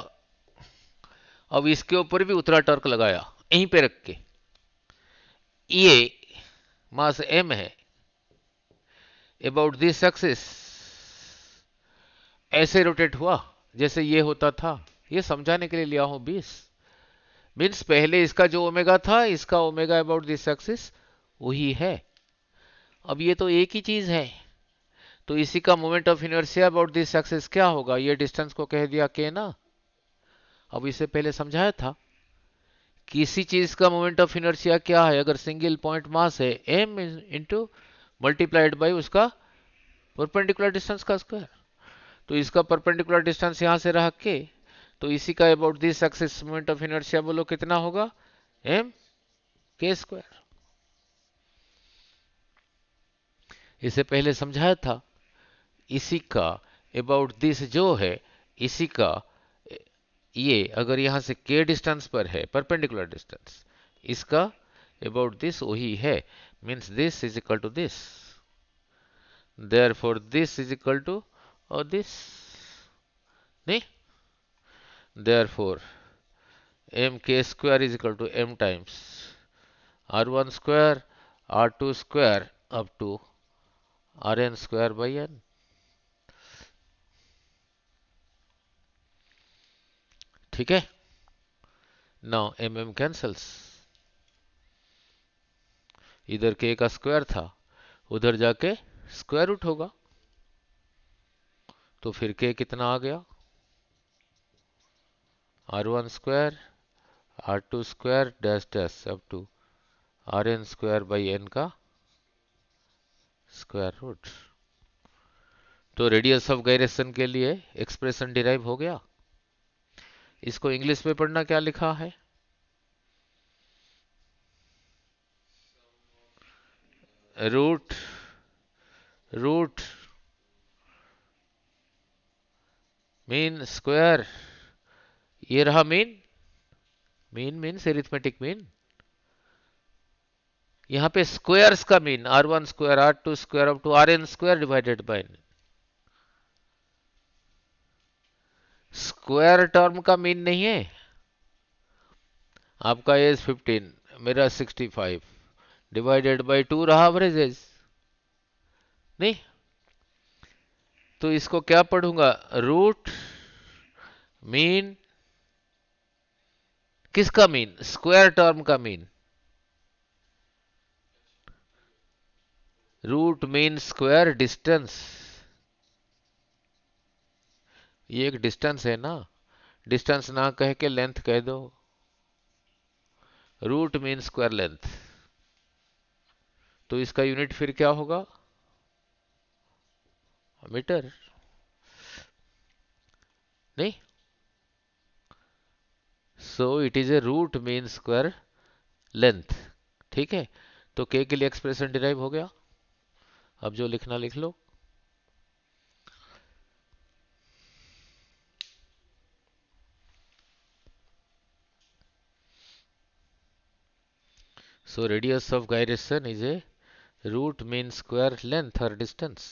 अब इसके ऊपर भी उतना टॉर्क लगाया, यहीं पे रख के। ये मास m है अबाउट दिस एक्सिस, ऐसे रोटेट हुआ जैसे ये होता था, ये समझाने के लिए लिया हूं 20। मीन्स पहले इसका जो ओमेगा था, इसका ओमेगा अबाउट दिस एक्सिस वही है। अब ये तो एक ही चीज है, तो इसी का moment of inertia about this axis क्या होगा, ये डिस्टेंस को कह दिया k ना। अब इसे पहले समझाया था किसी चीज का मोमेंट ऑफ इनर्शिया क्या है? अगर सिंगल पॉइंट मास है, m इंटू मल्टीप्लाइड बाई उसका परपेंडिकुलर डिस्टेंस का स्क्वायर। तो इसका परपेंडिकुलर डिस्टेंस यहां से रह के, तो इसी का about this axis moment of inertia बोलो कितना होगा? m k square. इसे पहले समझाया था। इसी का अबाउट दिस जो है, इसी का ये अगर यहां से k डिस्टेंस पर है, परपेंडिकुलर डिस्टेंस, इसका अबाउट दिस वही है, means this is equal to this, therefore this is equal to this, नहीं? therefore mk square is equal to m times r1 square r2 square up to rn square by n। ठीक है। Now mm cancels, इधर k का square था, उधर जाके square root होगा, तो फिर k कितना आ गया? r1 square r2 square dash dash up to rn square by n का स्क्वायर रूट। तो रेडियस ऑफ गायरेशन के लिए एक्सप्रेशन डिराइव हो गया। इसको इंग्लिश में पढ़ना क्या लिखा है? रूट रूट मीन स्क्वायर, ये रहा mean, mean means arithmetic mean. यहां पे स्क्वायर्स का mean r1 square r2 square up to rn square divided by n। Square term का मीन नहीं है। आपका एज 15, मेरा 65, डिवाइडेड बाय 2 रहा एवरेज एज, नहीं? तो इसको क्या पढ़ूंगा? रूट मीन, किसका मीन? स्क्वायर टर्म का mean. Root mean square distance, ये एक डिस्टेंस है ना, डिस्टेंस ना कह के लेंथ कह दो। रूट मीन स्क्वायर लेंथ, तो इसका यूनिट फिर क्या होगा? मीटर, नहीं? So it is a root mean square length. ठीक है, तो k के लिए एक्सप्रेशन डिराइव हो गया। अब जो लिखना लिख लो। So radius of gyration is a root mean square length or distance।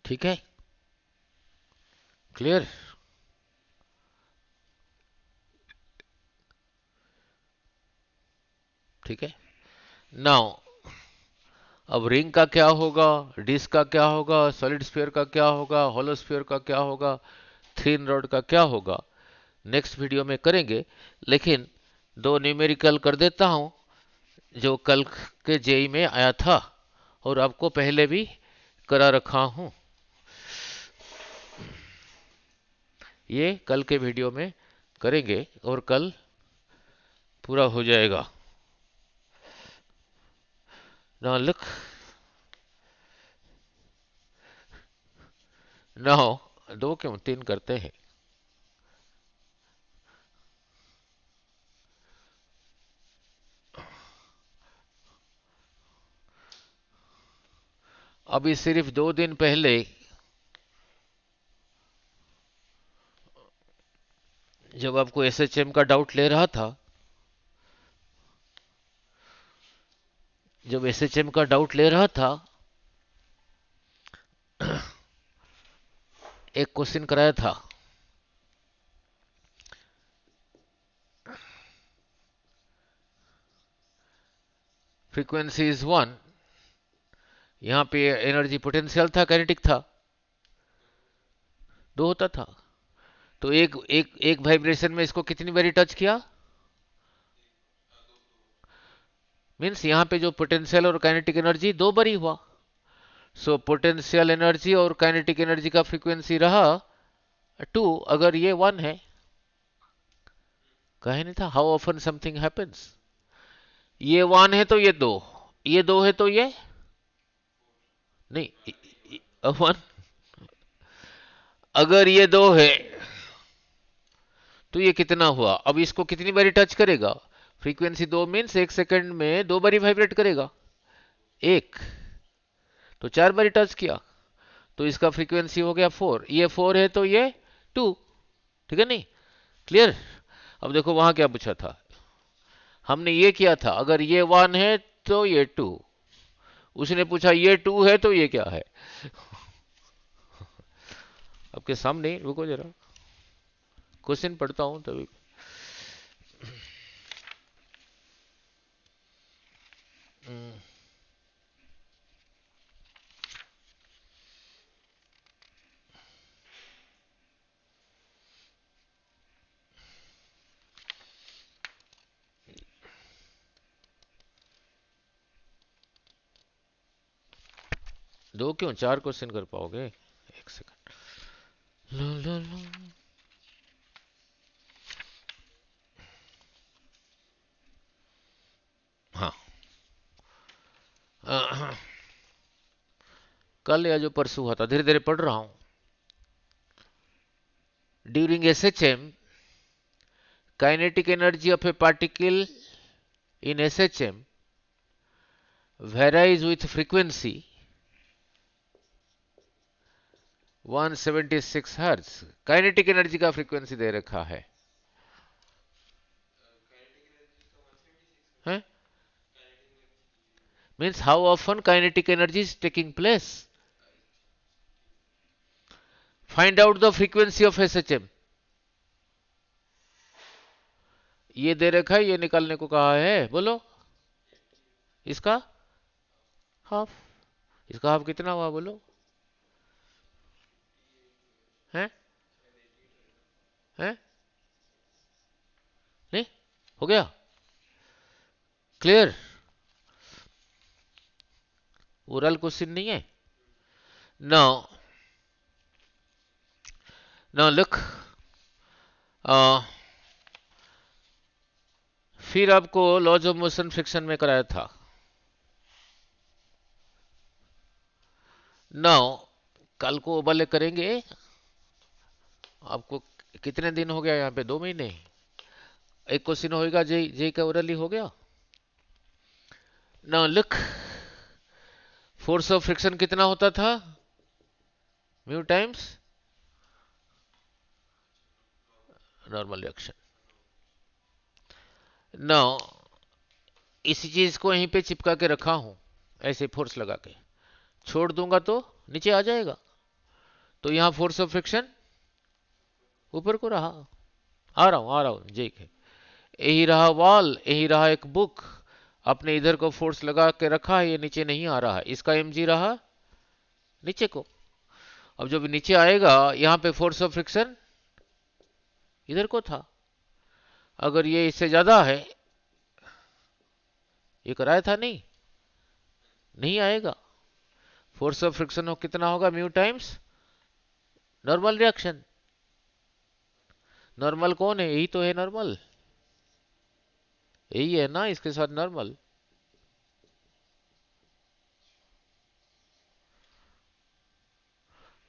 ठीक है, क्लियर? ठीक है। नाउ अब रिंग का क्या होगा, डिस्क का क्या होगा, सॉलिड स्फीयर का क्या होगा, होलो स्फीयर का क्या होगा, थिन रॉड का क्या होगा, नेक्स्ट वीडियो में करेंगे। लेकिन दो न्यूमेरिकल कर देता हूं, जो कल के जेई में आया था और आपको पहले भी करा रखा हूं। ये कल के वीडियो में करेंगे और कल पूरा हो जाएगा। Now look, now दो क्यों तीन करते हैं। अभी सिर्फ 2 दिन पहले जब आपको एसएचएम का डाउट ले रहा था, जब एसएचएम का डाउट ले रहा था, एक क्वेश्चन कराया था। फ्रीक्वेंसी इज 1, यहां पे एनर्जी पोटेंशियल था, काइनेटिक था, दो होता था। तो एक एक एक वाइब्रेशन में इसको कितनी बारी टच किया, मीन्स यहाँ पे जो पोटेंशियल और काइनेटिक एनर्जी दो बारी हुआ। सो पोटेंशियल एनर्जी और काइनेटिक एनर्जी का फ्रीक्वेंसी रहा 2, अगर ये 1 है। कहे नहीं था हाउ ऑफन समथिंग हैपेंस। ये 1 है तो ये 2, ये 2 है तो ये नहीं 1। अगर ये 2 है तो ये कितना हुआ, अब इसको कितनी बारी टच करेगा, फ्रीक्वेंसी 2 मीन्स 1 सेकंड में 2 बारी वाइब्रेट करेगा। 1 तो 4 बारी टच किया तो इसका फ्रीक्वेंसी हो गया 4। ये 4 है तो ये 2, ठीक है नहीं, क्लियर। अब देखो वहां क्या पूछा था, हमने ये किया था अगर ये 1 है तो ये 2, उसने पूछा ये 2 है तो ये क्या है। आपके सामने, रुको जरा क्वेश्चन पढ़ता हूं तभी। दो क्यों, 4 क्वेश्चन कर पाओगे, 1 सेकंड। लो लो लो। हाँ कल या जो परसों हुआ था, धीरे धीरे पढ़ रहा हूं। During SHM, kinetic energy of a particle in SHM varies with frequency 176 hertz. Kinetic energy का फ्रीक्वेंसी दे रखा है, means how often kinetic energy is taking place, find out the frequency of SHM। ये दे रखा है, ये निकालने को कहा है, बोलो इसका हाफ। इसका हाफ कितना हुआ बोलो, हैं हैं नहीं हो गया, क्लियर। ओरल क्वेश्चन नहीं है। नाउ नाउ लुक, फिर आपको लॉज ऑफ मोशन फ्रिक्शन में कराया था। नाउ कल को वाले करेंगे, आपको कितने दिन हो गया यहाँ पे, 2 महीने। एक क्वेश्चन होगा जे जे का ओरली हो गया। Now look, force of friction कितना होता था, mu times normal reaction. Now इसी चीज को यहीं पे चिपका के रखा हूं, ऐसे फोर्स लगा के छोड़ दूंगा तो नीचे आ जाएगा, तो यहां फोर्स ऑफ फ्रिक्शन ऊपर को रहा। आ रहा हूं जे के, यही रहा वॉल, यही रहा एक बुक, अपने इधर को फोर्स लगा के रखा है, ये नीचे नहीं आ रहा है, इसका mg रहा नीचे को। अब जब नीचे आएगा यहां पे फोर्स ऑफ फ्रिक्शन इधर को था, अगर ये इससे ज्यादा है, ये कराया था नहीं, नहीं आएगा। फोर्स ऑफ फ्रिक्शन हो कितना होगा, mu times normal reaction. Normal कौन है, यही तो है नॉर्मल, यही है ना, इसके साथ नॉर्मल।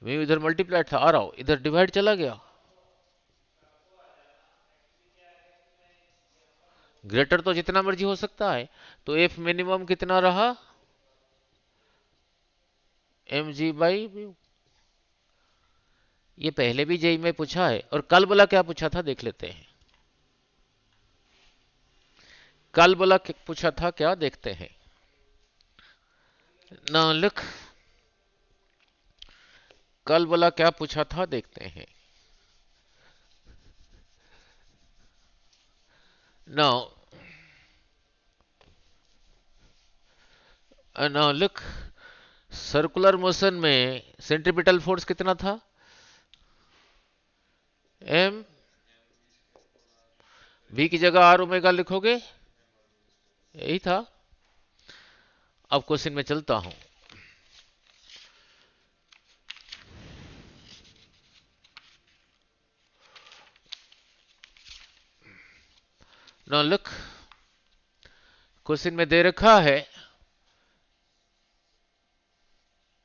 म्यू इधर मल्टीप्लाई था, आ रहा हूं इधर डिवाइड चला गया, ग्रेटर तो जितना मर्जी हो सकता है, तो एफ मिनिमम कितना रहा, mg/म्यू। ये पहले भी जेई में पूछा है, और कल बोला क्या पूछा था देख लेते हैं। कल बोला पूछा था क्या, देखते हैं ना। लिख, कल बोला क्या पूछा था देखते हैं। Now now look, circular motion में सेंट्रीपिटल फोर्स कितना था, एम वी की जगह आर ओमेगा लिखोगे, यही था। अब क्वेश्चन में चलता हूं। नाउ लुक, क्वेश्चन में दे रखा है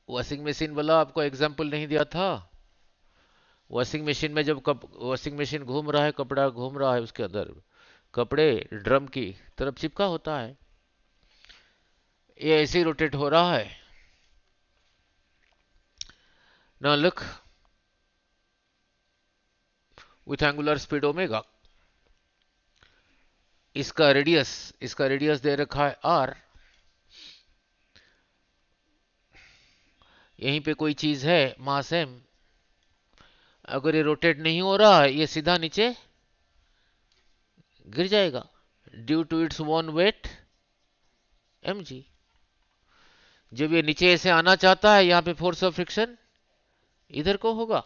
वॉशिंग मशीन वाला, आपको एग्जाम्पल नहीं दिया था। वॉशिंग मशीन में जब वॉशिंग मशीन घूम रहा है, कपड़ा घूम रहा है, उसके अंदर कपड़े ड्रम की तरफ चिपका होता है, ये ऐसे ही रोटेट हो रहा है। Now look, with angular speed omega, इसका रेडियस दे रखा है आर। यहीं पे कोई चीज है मास एम, अगर ये रोटेट नहीं हो रहा है, ये सीधा नीचे गिर जाएगा due to its one weight M G. जब ये नीचे ऐसे आना चाहता है, यहां पे फोर्स ऑफ फ्रिक्शन इधर को होगा,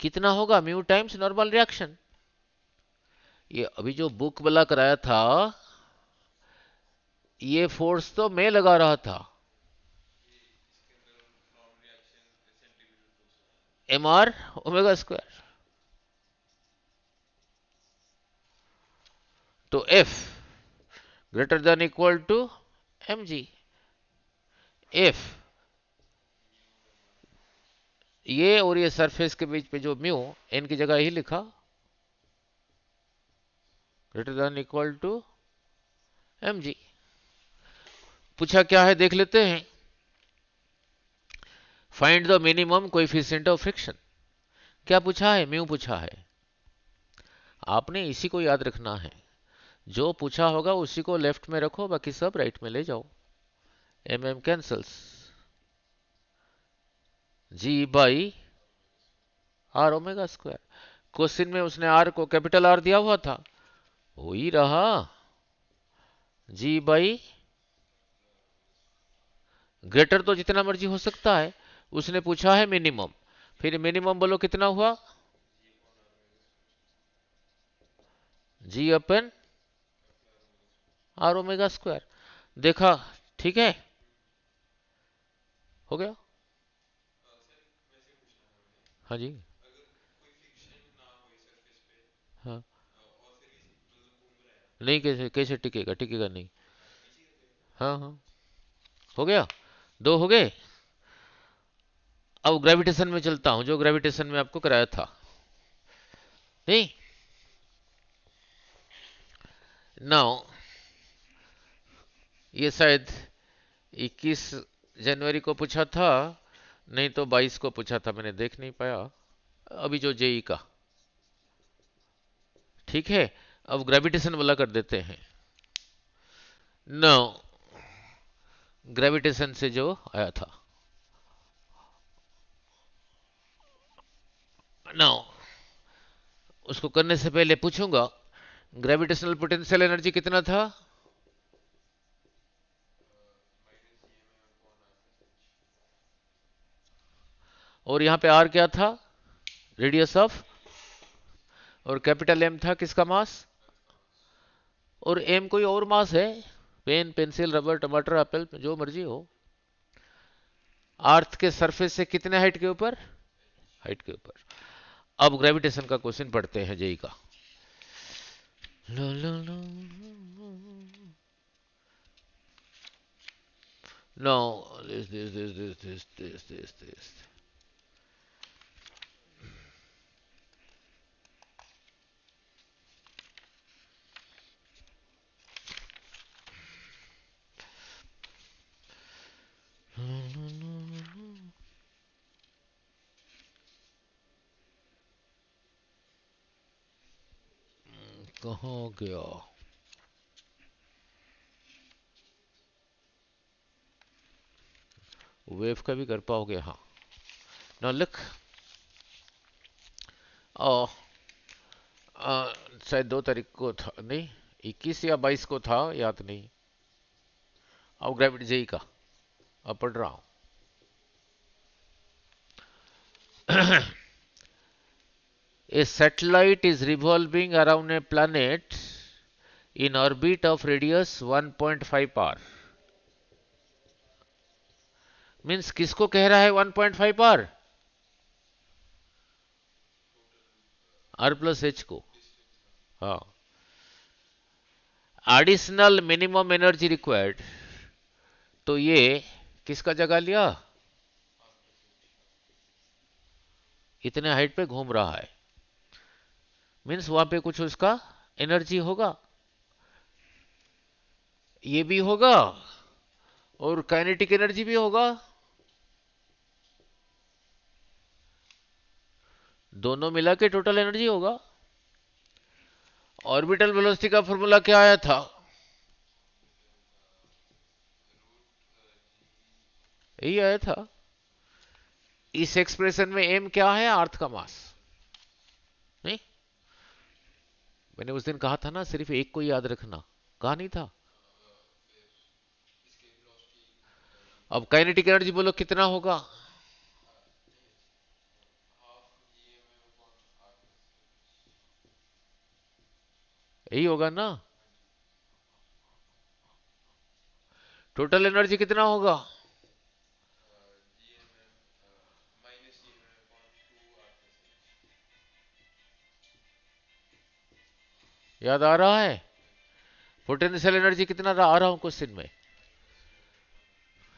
कितना होगा, म्यू टाइम्स नॉर्मल रिएक्शन। ये अभी जो बुक वाला कराया था, ये फोर्स तो मैं लगा रहा था, एम आर ओमेगा स्क्वायर। तो F greater than equal to M G. F ये और ये सरफेस के बीच पे जो म्यू, एन की जगह ही लिखा, greater than equal to M G. पूछा क्या है देख लेते हैं। Find the minimum coefficient of friction. क्या पूछा है, म्यू पूछा है। आपने इसी को याद रखना है, जो पूछा होगा उसी को लेफ्ट में रखो, बाकी सब राइट में ले जाओ। M M cancels, G by R omega square. Question में उसने आर को कैपिटल आर दिया हुआ था, हो ही रहा जी बाई, ग्रेटर तो जितना मर्जी हो सकता है, उसने पूछा है मिनिमम, फिर मिनिमम बोलो कितना हुआ, जी अपन आर ओमेगा स्क्वायर। देखा, ठीक है, हो गया। हाँ जी, हाँ, नहीं कैसे कैसे टिकेगा, टिकेगा नहीं। हाँ हाँ, हो गया, दो हो गए। अब ग्रेविटेशन में चलता हूं, जो ग्रेविटेशन में आपको कराया था, नहीं। नाउ ये शायद 21 जनवरी को पूछा था, नहीं तो 22 को पूछा था, मैंने देख नहीं पाया। अभी जो जेई का, ठीक है। अब ग्रेविटेशन वाला कर देते हैं। नाउ ग्रेविटेशन से जो आया था, नाउ उसको करने से पहले पूछूंगा ग्रेविटेशनल पोटेंशियल एनर्जी कितना था। और यहां पे आर क्या था, रेडियस ऑफ, और कैपिटल एम था किसका मास, और एम कोई और मास है, पेन पेंसिल रबर टमाटर एप्पल जो मर्जी हो। अर्थ के सरफेस से कितने हाइट के ऊपर, हाइट के ऊपर। अब ग्रेविटेशन का क्वेश्चन पढ़ते हैं जेई का। लो लो लो, नो, this. कहाँ गया, वेव का भी कर पाओगे, हाँ। ना लिख, शायद 2 तारीख को था, नहीं 21 या 22 को था, याद नहीं। अब ग्रेविटी जेई का अब पढ़ रहा हूं। A satellite is revolving around a planet in orbit of radius 1.5 r. Means किसको कह रहा है 1.5 r? r प्लस h को. हाँ. एडिशनल मिनिमम एनर्जी रिक्वायर्ड, तो ये किसका जगह लिया? इतने हाइट पे घूम रहा है, मीन्स वहां पे कुछ उसका एनर्जी होगा, ये भी होगा और काइनेटिक एनर्जी भी होगा. दोनों मिला के टोटल एनर्जी होगा. ऑर्बिटल वेलोसिटी का फॉर्मूला क्या आया था? यही आया था. इस एक्सप्रेशन में एम क्या है? अर्थ का मास. नहीं, मैंने उस दिन कहा था ना सिर्फ एक को याद रखना, कहा नहीं था? अब काइनेटिक एनर्जी बोलो कितना होगा? यही होगा ना. टोटल एनर्जी कितना होगा? याद आ रहा है? पोटेंशियल एनर्जी कितना आ रहा हूं क्वेश्चन में?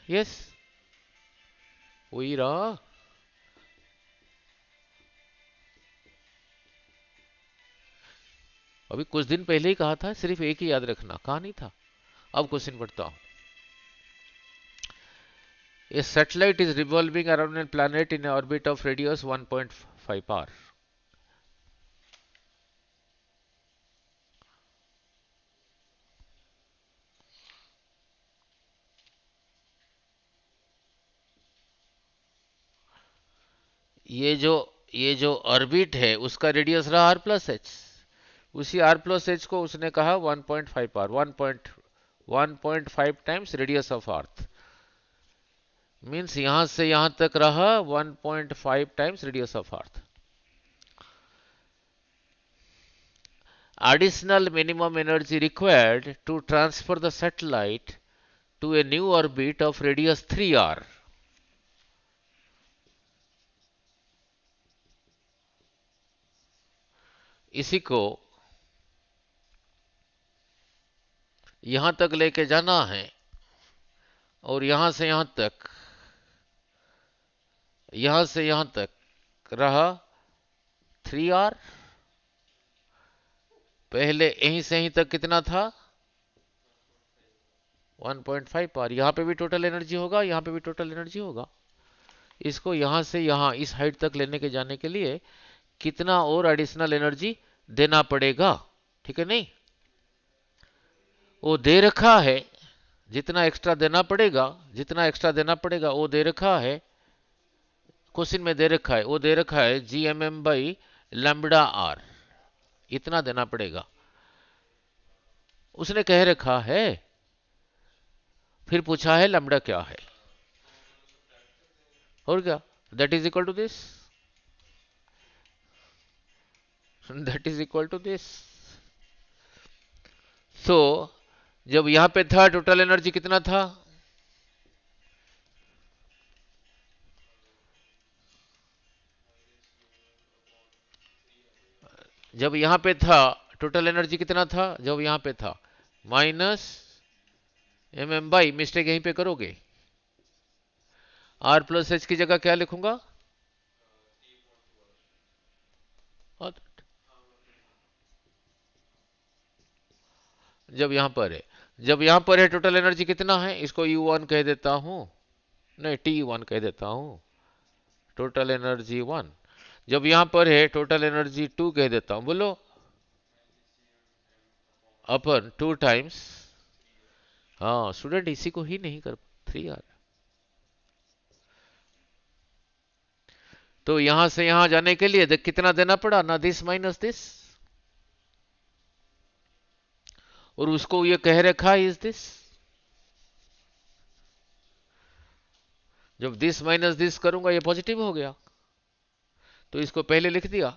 यस, वही रहा. अभी कुछ दिन पहले ही कहा था सिर्फ एक ही याद रखना, कहा नहीं था? अब क्वेश्चन पढ़ता हूं. A satellite is revolving around a planet in an orbit of radius 1.5 r. ये जो ऑर्बिट है उसका रेडियस रहा r प्लस एच. उसी r प्लस एच को उसने कहा 1.5 r, 1.5 times radius of earth. Means यहां से यहां तक रहा 1.5 times radius of earth. Additional minimum energy required to transfer the satellite to a new orbit of radius 3r. इसी को यहां तक लेके जाना है और यहां से यहां तक, यहां से यहां तक रहा 3r. पहले यहीं से यहीं तक कितना था? 1.5 r. यहां पे भी टोटल एनर्जी होगा, यहां पे भी टोटल एनर्जी होगा. इसको यहां से यहां इस हाइट तक लेने के जाने के लिए कितना और एडिशनल एनर्जी देना पड़ेगा? ठीक है नहीं? वो दे रखा है, जितना एक्स्ट्रा देना पड़ेगा, जितना एक्स्ट्रा देना पड़ेगा वो दे रखा है, क्वेश्चन में दे रखा है. वो दे रखा है GMM बाई लैम्बडा आर, इतना देना पड़ेगा, उसने कह रखा है. फिर पूछा है लैम्बडा क्या है, और क्या? That is equal to this, that is equal to this. So जब यहां पे था टोटल एनर्जी कितना था? जब यहां पे था टोटल एनर्जी कितना था? जब यहां पे था माइनस MM बाई, मिस्टेक यहीं पे करोगे, R प्लस एच की जगह क्या लिखूंगा? जब यहां पर है, जब यहां पर है टोटल एनर्जी कितना है? इसको U1 कह देता हूं, नहीं T1 कह देता हूं, टोटल एनर्जी 1. जब यहां पर है टोटल एनर्जी 2 कह देता हूं. बोलो, अपन 2 टाइम्स. हाँ स्टूडेंट, इसी को ही नहीं कर 3r. तो यहां से यहां जाने के लिए कितना देना पड़ा ना? दिस माइनस दिस, और उसको ये कह रखा इज दिस. जब दिस माइनस दिस करूंगा ये पॉजिटिव हो गया, तो इसको पहले लिख दिया.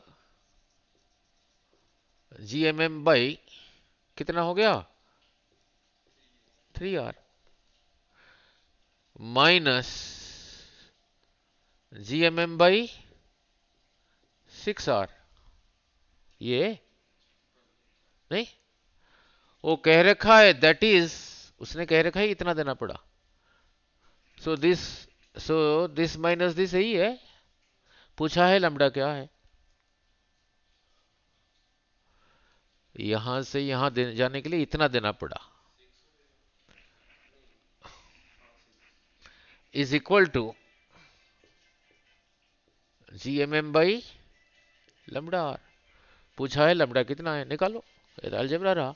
जी एम एम बाई कितना हो गया 3R minus G M M by 6R। ये नहीं, वो कह रखा है दैट इज, उसने कह रखा है इतना देना पड़ा। So this so this minus this यही है। पूछा है लैम्ब्डा क्या है। यहां से यहां जाने के लिए इतना देना पड़ा, is equal to G M M by lambda R. पूछा है लैम्ब्डा कितना है, निकालो। अलजेब्रा रहा,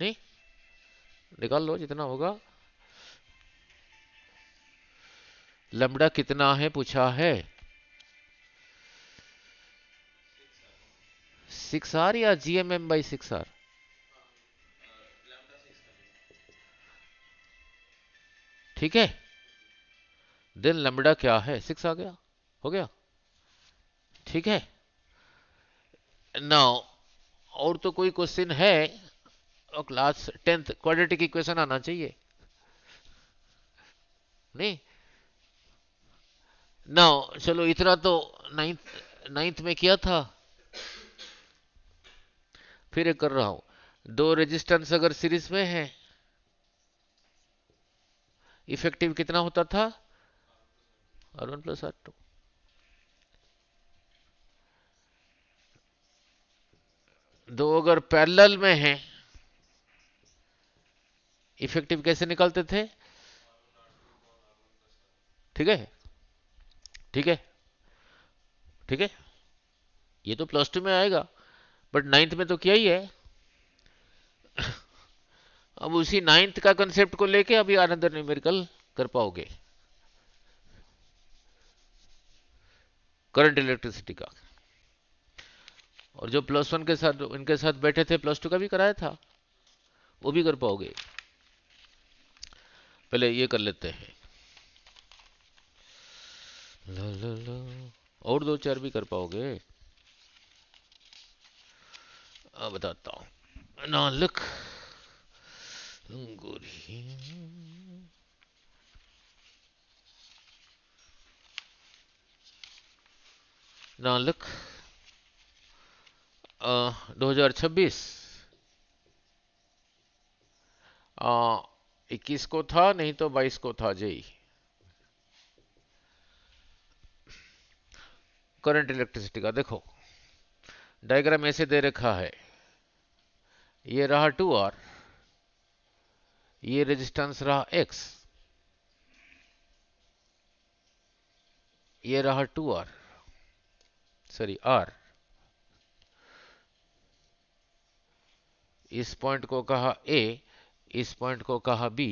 नहीं, निकाल लो जितना होगा। लैम्ब्डा कितना है पूछा है, 6R या जी एम एम बाई 6R। ठीक है, देन लैम्ब्डा क्या है 6 आ गया, हो गया। ठीक है, नाउ और तो कोई क्वेश्चन है, और क्लास 10th क्वाड्रेटिक इक्वेशन आना चाहिए, नहीं। नाउ चलो इतना तो नाइन्थ नाइन्थ में किया था, फिर एक कर रहा हूं। दो रेजिस्टेंस अगर सीरीज में है, इफेक्टिव कितना होता था R1 प्लस R2। दो अगर पैरेलल में है, इफेक्टिव कैसे निकालते थे। ठीक है, ठीक है, ठीक है, ये तो +2 में आएगा, बट नाइन्थ में तो किया ही है। अब उसी नाइन्थ का कंसेप्ट को लेके अभी अनदर न्यूमेरिकल कर पाओगे, करंट इलेक्ट्रिसिटी का। और जो +1 के साथ इनके साथ बैठे थे, +2 का भी कराया था, वो भी कर पाओगे। पहले ये कर लेते हैं, ला ला ला। और दो चार भी कर पाओगे, अब बताता हूँ। नानक अंगूरी, नानक 2026 21 को था, नहीं तो 22 को था जेई। करंट इलेक्ट्रिसिटी का देखो, डायग्राम ऐसे दे रखा है, ये रहा 2R, ये रेजिस्टेंस रहा X, ये रहा 2R, सॉरी R, इस पॉइंट को कहा A, इस पॉइंट को कहा B।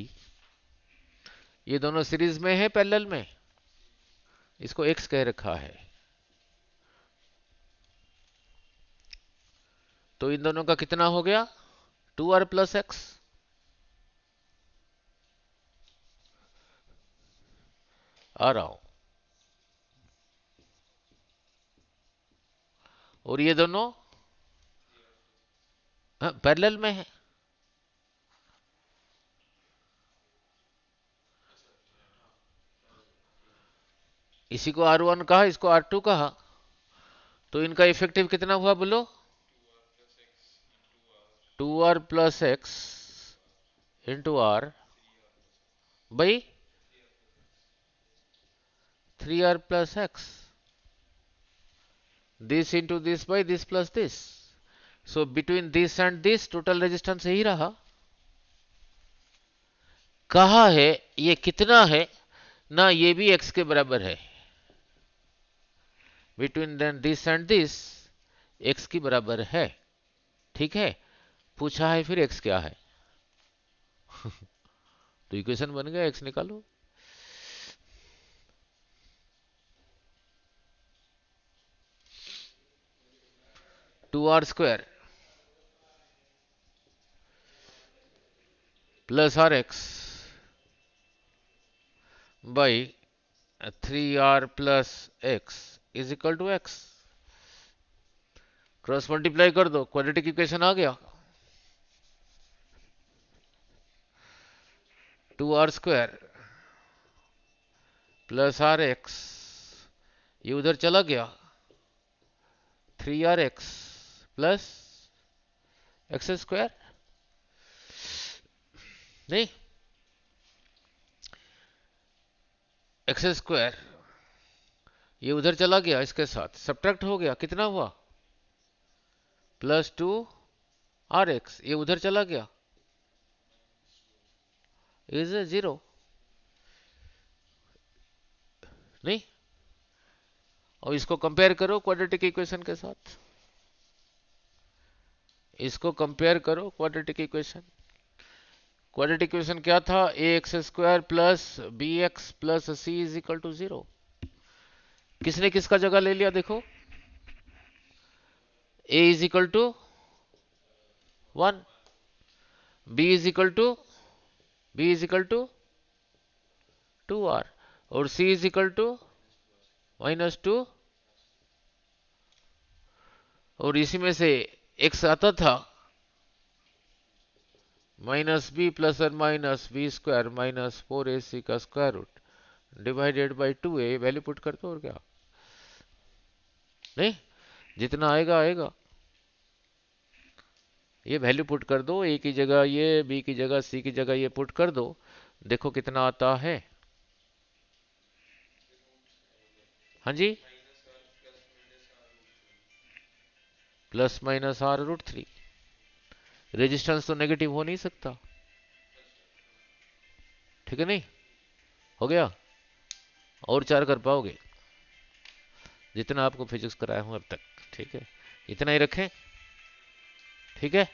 ये दोनों सीरीज में है पैरेलल में, इसको X कह रखा है। तो इन दोनों का कितना हो गया 2R प्लस X। आ रहा हूं, और ये दोनों पैरेलल में है। इसी को R1 कहा, इसको R2 कहा, तो इनका इफेक्टिव कितना हुआ बोलो 2R plus x into R by 3R plus x, this into this by this plus this. So between this and this total resistance यही रहा। कहा है ये कितना है ना, ये भी x के बराबर है, between then this and this x की बराबर है। ठीक है, पूछा है फिर x क्या है। तो इक्वेशन बन गया, x निकालो। 2R² plus RX by 3R plus x is equal to x। Cross multiply कर दो, क्वाड्रेटिक इक्वेशन आ गया। 2r² प्लस rx, ये उधर चला गया, 3rx प्लस x², नहीं x², ये उधर चला गया, इसके साथ सब्ट्रैक्ट हो गया, कितना हुआ +2rx, ये उधर चला गया, इज 0, नहीं। और इसको कंपेयर करो क्वाड्रेटिक इक्वेशन के साथ, इसको कंपेयर करो क्वाड्रेटिक इक्वेशन। क्वाड्रेटिक इक्वेशन क्या था, ax² plus bx plus c is equal to 0। किसने किसका जगह ले लिया, देखो, a is equal to 1, b is equal to 2r, और c इज इक्वल टू -2, और इसी में से x आता था -b प्लस और माइनस b² माइनस 4ac का square root divided by 2a, value put कर दो, और क्या, नहीं, जितना आएगा आएगा, ये वैल्यू पुट कर दो, a की जगह ये, b की जगह c की जगह ये पुट कर दो, देखो कितना आता है। हाँ जी, प्लस माइनस r√3, रेजिस्टेंस तो नेगेटिव हो नहीं सकता, ठीक है, नहीं हो गया, और 4 कर पाओगे, जितना आपको फिजिक्स कराया हूं अब तक, ठीक है, इतना ही रखें, ठीक है।